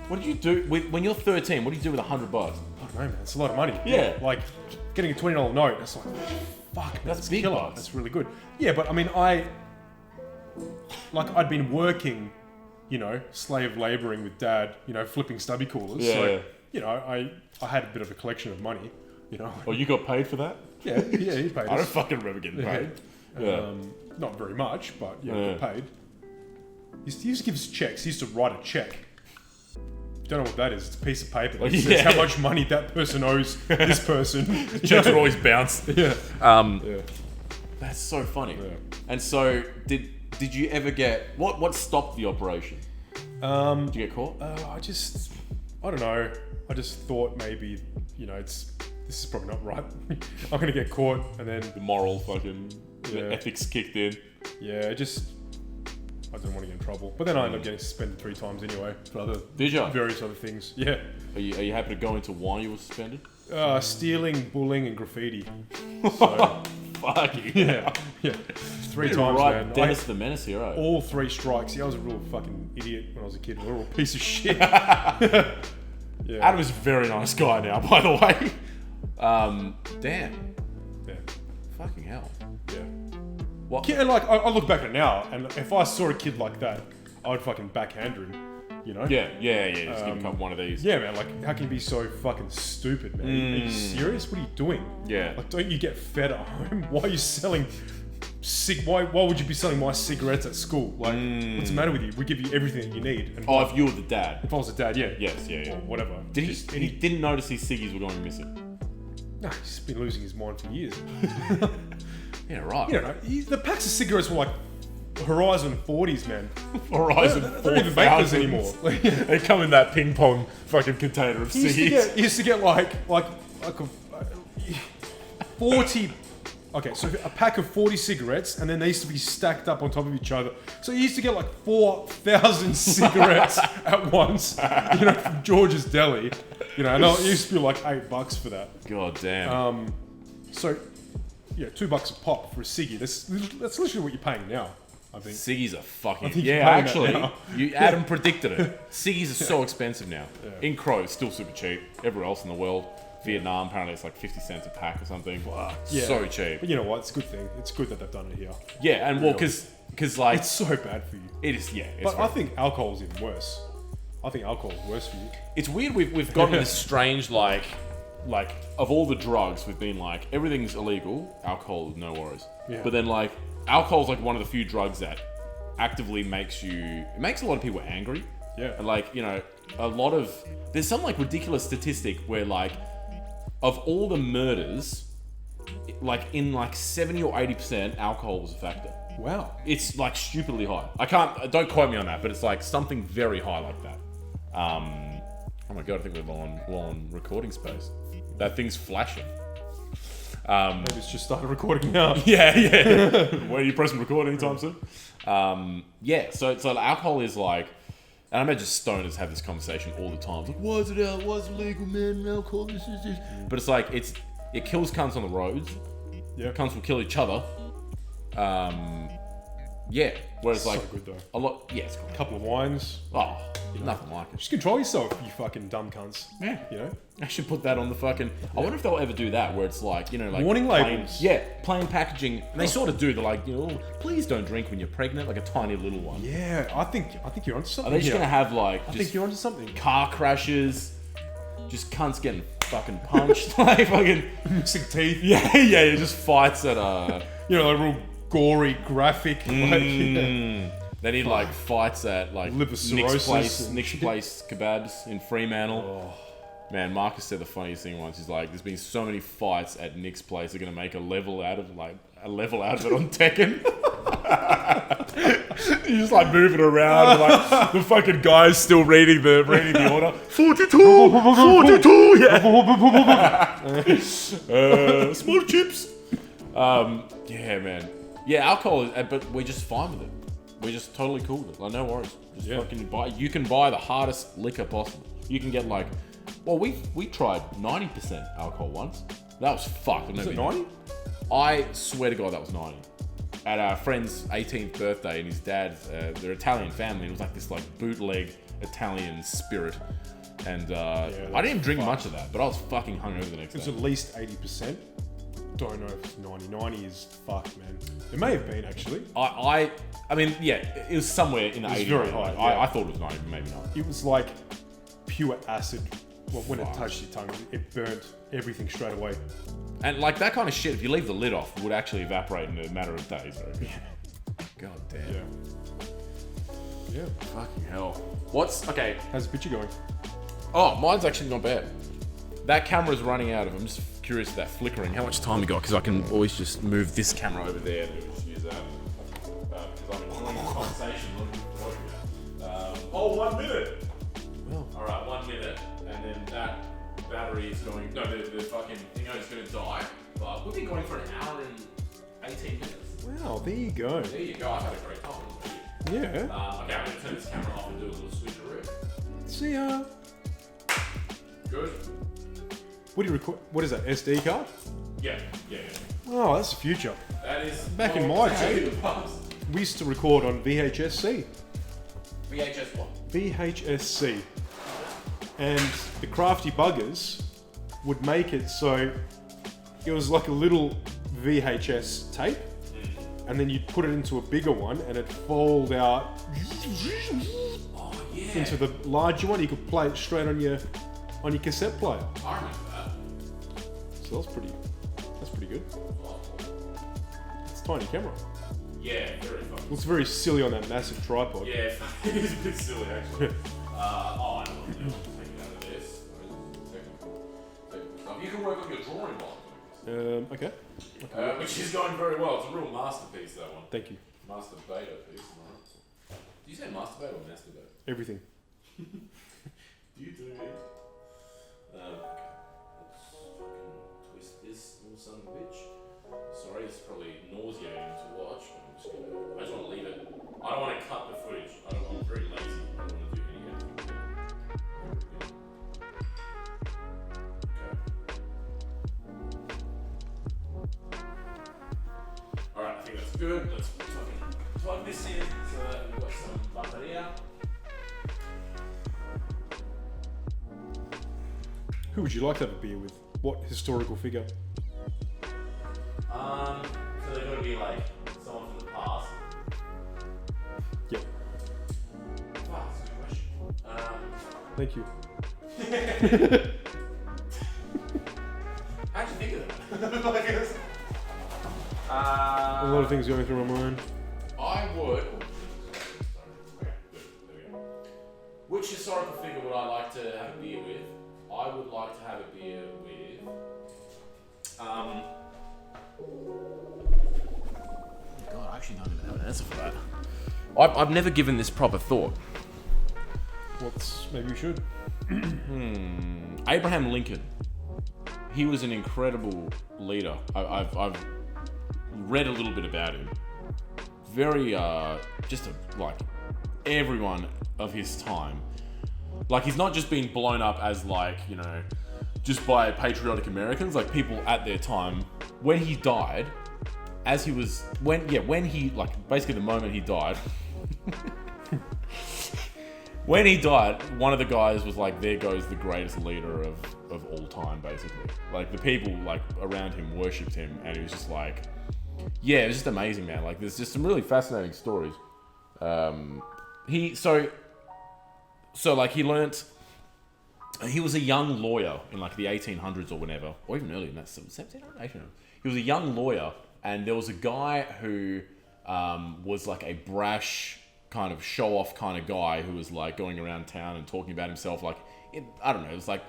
What did you do when you're 13? What do you do with $100? I don't know, man. It's a lot of money. Yeah. Like getting a $20 note. That's like, fuck. Man, That's big killer. bucks. That's really good. Yeah, but I mean, I'd been working, slave laboring with dad, flipping stubby coolers. Yeah. So, I had a bit of a collection of money. Oh, you got paid for that? Yeah, he paid I don't us. fucking remember getting paid. Yeah. Not very much, but got paid. He used to give us checks. He used to write a check. Don't know what that is. It's a piece of paper that says how much money that person owes this person. Checks are always bounced. Yeah. That's so funny. Yeah. And so, did you ever get what stopped the operation? Did you get caught? I don't know. I just thought maybe, this is probably not right. I'm gonna get caught, and then The moral fucking ethics kicked in. I didn't want to get in trouble. But then I ended up getting suspended 3 times anyway for various other things. Yeah. Are you happy to go into why you were suspended? Stealing, bullying, and graffiti. So, Fucking Yeah. 3 times, right, man. Dennis the Menace here, eh? All 3 strikes. Yeah, I was a real fucking idiot when I was a kid. We were all a piece of shit. Yeah. Adam is a very nice guy now, by the way. Damn. Yeah. Fucking hell. Yeah. What? And like, I look back at it now, and if I saw a kid like that, I would fucking backhand him. You know? Yeah. Just give him one of these. Yeah, man. Like, how can you be so fucking stupid, man? Are you serious? What are you doing? Yeah. Like, don't you get fed at home? Why are you selling? Why would you be selling my cigarettes at school? Like, what's the matter with you? We give you everything that you need. And Oh, if you were the dad. if I was a dad, yeah. Yes, yeah. Or whatever. Did he didn't notice his ciggies were going missing? No, he's been losing his mind for years. Yeah, right. You know, the packs of cigarettes were like Horizon 40s, man. Horizon They don't even make those anymore. They come in that ping pong fucking container of He used to get like a 40. Okay, so a pack of 40 cigarettes, and then they used to be stacked up on top of each other. So you used to get like 4,000 cigarettes at once, you know, from George's Deli. You know, and it used to be like $8 for that. God damn. So, yeah, $2 a pop for a ciggy. That's literally what you're paying now, I think. Ciggies are fucking... think Yeah, you're paying actually, that now. Adam predicted it. Ciggies are so expensive now. In Crow, it's still super cheap. Everywhere else in the world. Vietnam, apparently it's like 50 cents a pack or something. Yeah. So cheap. But you know what? It's a good thing. It's good that they've done it here. Yeah, and well, because like... It's so bad for you. It is, yeah. It's But very- I think alcohol's even worse. I think alcohol's worse for you. It's weird we've gotten this strange like of all the drugs we've been like everything's illegal, alcohol no worries. Yeah. But then like alcohol's like one of the few drugs that actively makes a lot of people angry. Yeah. And like, you know, there's some like ridiculous statistic where like of all the murders, like in like 70 or 80% alcohol was a factor. Wow. It's like stupidly high. Don't quote me on that, but it's like something very high like that. Oh my god, I think we're low on recording space. That thing's flashing. Maybe it's just started recording now. Yeah. Where are you pressing record anytime soon? Yeah, so alcohol is like, and I imagine stoners have this conversation all the time. It's like, why is it out? Why is it legal, man? Alcohol, this. But it's like, it kills cunts on the roads. Yeah. Cunts will kill each other. Yeah. Whereas like So good though. a lot, yeah, it's good. A couple of wines. Oh, nothing like it. Just control yourself, you fucking dumb cunts. Yeah. You know? I should put that on the fucking... I wonder if they'll ever do that, where it's like, you know, like... Warning plain, labels. Yeah, plain packaging. And they sort of do. They're like, you know, please don't drink when you're pregnant, like a tiny little one. Yeah, I think you're onto Are something. they just here. going to have, like, I just think you're onto something. car crashes, just cunts getting fucking punched, like fucking... Missing teeth. Yeah, just fights at, You know, like real gory, graphic. Like, yeah. They need, like, fights at, like, Liver cirrhosis and Nick's shit. Place kebabs in Fremantle. Man, Marcus said the funniest thing once. He's like, "There's been so many fights at Nick's Place. They're gonna make a level out of it on Tekken." You're just like moving around, and, like the fucking guy's still reading the order. 42, yeah. Small chips. Yeah, man. Yeah, alcohol, but we're just fine with it. We're just totally cool with it. Like, no worries. Just fucking buy. You can buy the hardest liquor possible. You can get like. Well, we tried 90% alcohol once. That was fucked. Is it 90? I swear to God, that was 90. At our friend's 18th birthday, and his dad, they're Italian family, and it was like this like bootleg Italian spirit. And I didn't even drink much of that, but I was fucking hungover the next It's day. at least 80%. Don't know if it's 90. 90 is fucked, man. It may have been actually. I mean, yeah, it was somewhere in the 80s. very high, I thought it was 90, but maybe not. It was like pure acid. Well, when it touched your tongue, it burnt everything straight away. And like that kind of shit, if you leave the lid off, would actually evaporate in a matter of days. Right? God damn. Yeah. Fucking hell. Okay? How's the picture going? Oh, mine's actually not bad. That camera's running out of. I'm just curious of that flickering. How much time we got? Because I can always just move this camera over there and just use that. Because I'm enjoying the conversation. 1 minute. Well, All right, 1 minute, and then that battery is going. No, the fucking thing is going to die. But we've been going for an hour and 18 minutes. wow, there you go. There you go. I've had a great time. Yeah. Okay, I'm going to turn this camera off and do a little switcheroo. See ya. Good. What do you record? What is that? SD card? Yeah. Oh, that's the future. That is Back in my day, the past. we used to record on VHS-C. VHS what? VHS-C. And the crafty buggers would make it so it was like a little VHS tape, and then you'd put it into a bigger one, and it'd fold out into the larger one. You could play it straight on your cassette player. I remember that. So that's pretty good. It's a tiny camera. Yeah, very fun. Looks very silly on that massive tripod. Yeah, it is a bit silly actually. I know what to do. Take it out of this. Technical stuff. You can work on your drawing while I'm doing this. Okay. Which is going very well. It's a real masterpiece, that one. Thank you. Masturbator piece. Right? Do you say masturbate or masturbate? Everything. Do you do it? Okay. Let's fucking twist this little son of a bitch. Sorry, it's probably nauseating to watch, but I just want to leave it. I don't want to cut the footage. I'm very lazy. I don't want to do any editing. Okay. Alright, I think that's good. Let's fucking plug this in so that we've got some bateria. Who would you like to have a beer with? What historical figure? So they're going to be like someone from the past. Yep. Wow, that's a good question. Thank you. How'd you think of that? Like this? A lot of things going through my mind. I would. Okay, good. There we go. Which historical figure would I like to have a beer with? I would like to have a beer with. God, I actually don't even have an answer for that. I've never given this proper thought. Maybe you should. Abraham Lincoln. He was an incredible leader. I've read a little bit about him. Very like everyone of his time. Like, he's not just been blown up as like, you know, just by patriotic Americans, like people at their time. When he died, when he, like, basically the moment he died, when he died, one of the guys was like, there goes the greatest leader of all time, basically. Like, the people, like, around him worshipped him, and he was just like, yeah, it was just amazing, man. Like, there's just some really fascinating stories. He was a young lawyer in like the 1800s or whenever, or even earlier than that, 1700s, 1800s. He was a young lawyer, and there was a guy who was like a brash kind of show-off kind of guy who was like going around town and talking about himself. Like, I don't know, it was like,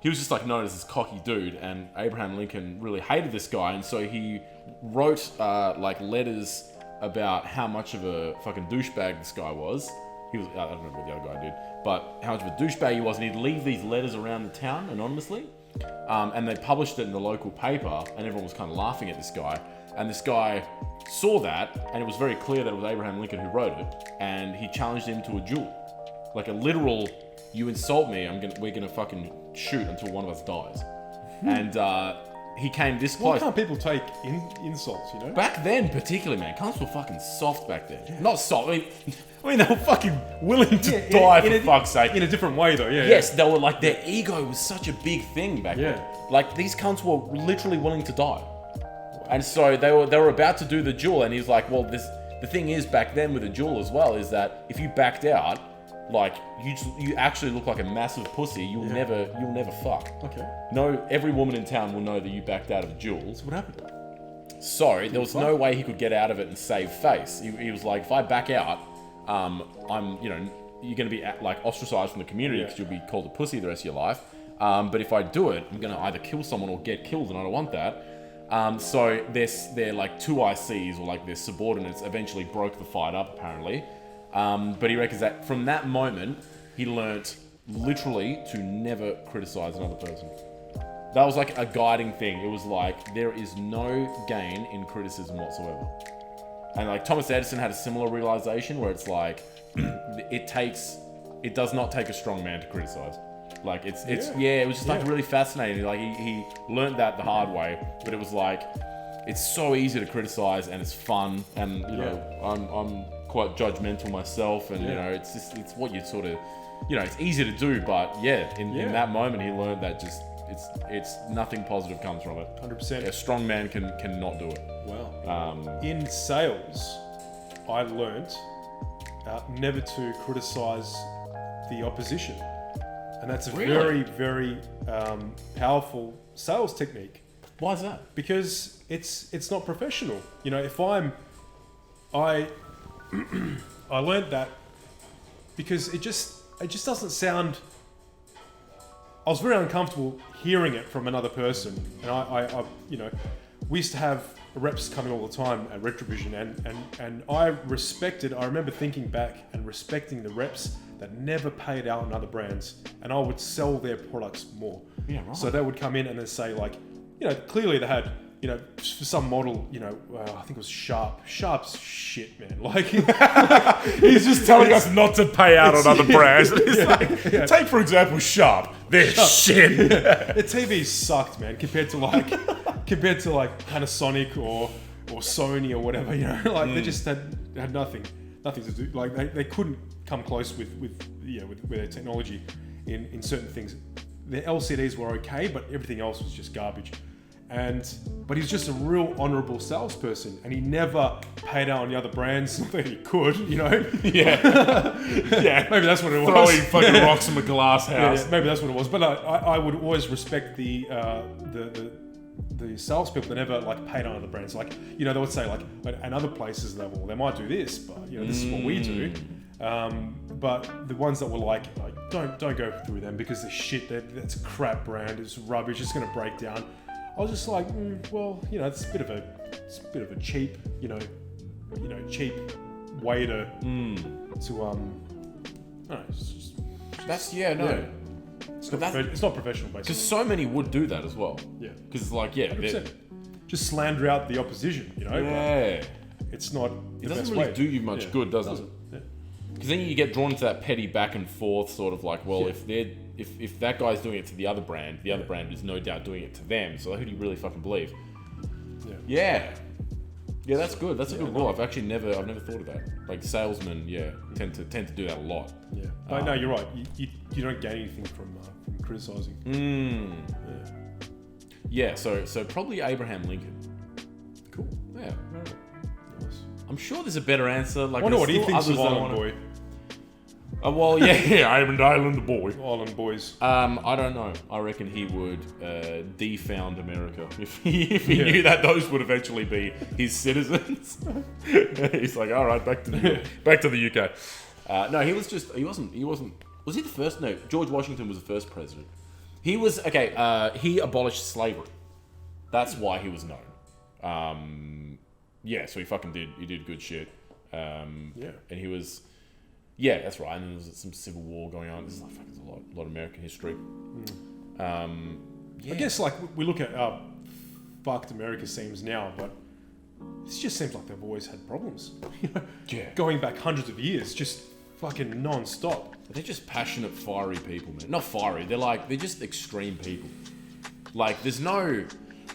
he was just like known as this cocky dude, and Abraham Lincoln really hated this guy, and so he wrote like letters about how much of a fucking douchebag this guy was. He was, I don't know what the other guy did, but how much of a douchebag he was, and he'd leave these letters around the town anonymously, and they published it in the local paper, and everyone was kind of laughing at this guy, and this guy saw that, and it was very clear that it was Abraham Lincoln who wrote it, and he challenged him to a duel, like a literal, you insult me, we're gonna fucking shoot until one of us dies, and he came this close. Why can't people take insults, you know? Back then, particularly, man, cunts were fucking soft back then. Yeah. Not soft. I mean, they were fucking willing to die for fuck's sake. In a different way, though. Yeah. Yes, they were like, their ego was such a big thing back then. Like, these cunts were literally willing to die, and so they were about to do the duel, and he's like, well, the thing is back then with a duel as well is that if you backed out, like, you actually look like a massive pussy. You'll never fuck. Okay. No, every woman in town will know that you backed out of a duel. So what happened? So there was no way he could get out of it and save face. He was like, if I back out, you're gonna be like ostracized from the community because you'll be called a pussy the rest of your life. But if I do it, I'm gonna either kill someone or get killed, and I don't want that. So they're like two ICs, or like their subordinates, eventually broke the fight up apparently. But he reckons that from that moment, he learnt literally to never criticize another person. That was like a guiding thing. It was like, there is no gain in criticism whatsoever. And like Thomas Edison had a similar realization where it's like, it does not take a strong man to criticize. Like, it was just like really fascinating. Like he learned that the hard way, but it was like, it's so easy to criticize, and it's fun, and you know, I'm quite judgmental myself, and you know, it's what you sort of, you know, it's easy to do, but in that moment he learned that just it's nothing positive comes from it. 100%. A strong man cannot do it. Wow. In sales, I learned never to criticize the opposition, and that's a very, very powerful sales technique. Why is that? Because it's not professional. You know, if I learned that because it just doesn't sound. I was very uncomfortable hearing it from another person, and I you know, we used to have reps coming all the time at Retrovision, and I remember thinking back and respecting the reps that never paid out on other brands, and I would sell their products more. Yeah, right. So they would come in and they'd say, like, you know, clearly they had, you know, for some model, you know, I think it was Sharp. Sharp's shit, man. Like, he's just telling us not to pay out on other brands. Take for example Sharp. They're shit. Their TVs sucked, man, compared to like Panasonic or Sony or whatever. You know, like they just had nothing to do. Like they couldn't come close with their technology in certain things. Their LCDs were okay, but everything else was just garbage. But he's just a real honourable salesperson, and he never paid out on the other brands that he could, you know. Yeah, maybe that's what it was. Throwing fucking rocks from a glass house. Yeah, maybe that's what it was. But I would always respect the salespeople that never like paid on other brands. Like, you know, they would say like, and other places they might do this, but you know, this is what we do. But the ones that were like don't go through them because they're shit. That's a crap brand. It's rubbish. It's going to break down. I was just like, well, you know, it's a bit of a cheap, cheap way to I don't know, it's just, that's no. It's not professional, basically. Because so many would do that as well. Yeah. Because like, 100%. Just slander out the opposition, you know. Yeah. But it's not. It doesn't really do you much good, does it? Yeah. Because then you get drawn into that petty back and forth sort of like, well, if that guy's doing it to the other brand is no doubt doing it to them. So who do you really fucking believe? Yeah, that's good. That's a good rule. I've never thought of that. Like salesmen, tend to do that a lot. Yeah, but no, you're right. You don't gain anything from criticizing. Yeah. So probably Abraham Lincoln. Cool. Yeah. Nice. I'm sure there's a better answer. Like, I wonder what he thinks of Island Boy. Well, Island Boy. Island Boys. I don't know. I reckon he would defound America if he knew that those would eventually be his citizens. He's like, all right, back to the UK. No, he wasn't. Was he the first? No, George Washington was the first president. He was he abolished slavery. That's why he was known. So he did good shit. And he was. Yeah, that's right. And then there was some civil war going on. There's a lot of American history. I guess like we look at how fucked America seems now, but this just seems like they've always had problems. Going back hundreds of years, just fucking non-stop. They're just passionate, fiery people, man. Not fiery. They're just extreme people. Like there's no.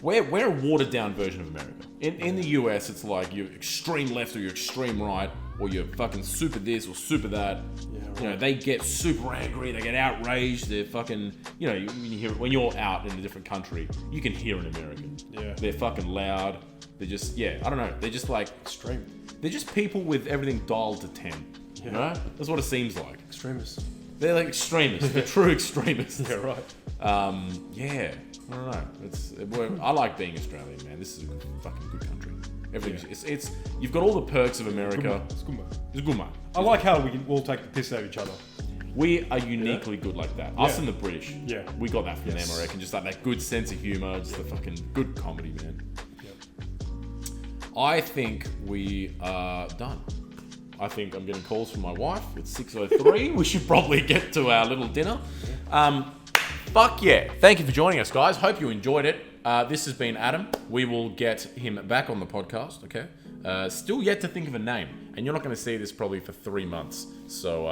We're a watered down version of America. In the US, it's like you're extreme left or you're extreme right, or you're fucking super this or super that. Yeah, right. You know, they get super angry, they get outraged, they're fucking, when you're out in a different country, you can hear an American. Yeah. They're fucking loud. They're just, I don't know. They're just like extreme. They're just people with everything dialed to 10. Yeah. You know? That's what it seems like. Extremists. They're like extremists. They're true extremists. Yeah, right. I don't know. I like being Australian, man. This is a fucking good country. Everything. It's you've got all the perks of America. It's good, man. It's good, man. I like how we can all take the piss out of each other. We are uniquely good like that. Us and the British. Yeah. We got that from them, I reckon. Just like that good sense of humour, just the fucking good comedy, man. Yep. I think we are done. I think I'm getting calls from my wife. It's 6:03. We should probably get to our little dinner. Fuck yeah. Thank you for joining us, guys. Hope you enjoyed it. This has been Adam. We will get him back on the podcast, okay? Still yet to think of a name. And you're not going to see this probably for 3 months. So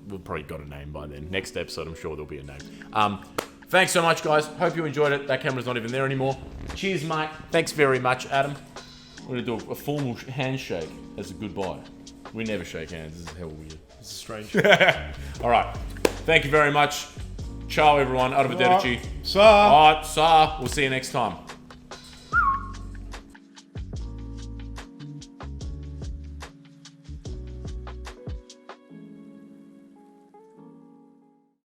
we've probably got a name by then. Next episode, I'm sure there'll be a name. Thanks so much, guys. Hope you enjoyed it. That camera's not even there anymore. Cheers, mate. Thanks very much, Adam. We're gonna do a formal handshake as a goodbye. We never shake hands. This is hell weird. This is strange. All right. Thank you very much. Ciao, everyone. Arrivederci. Sa. All right, sa. We'll see you next time.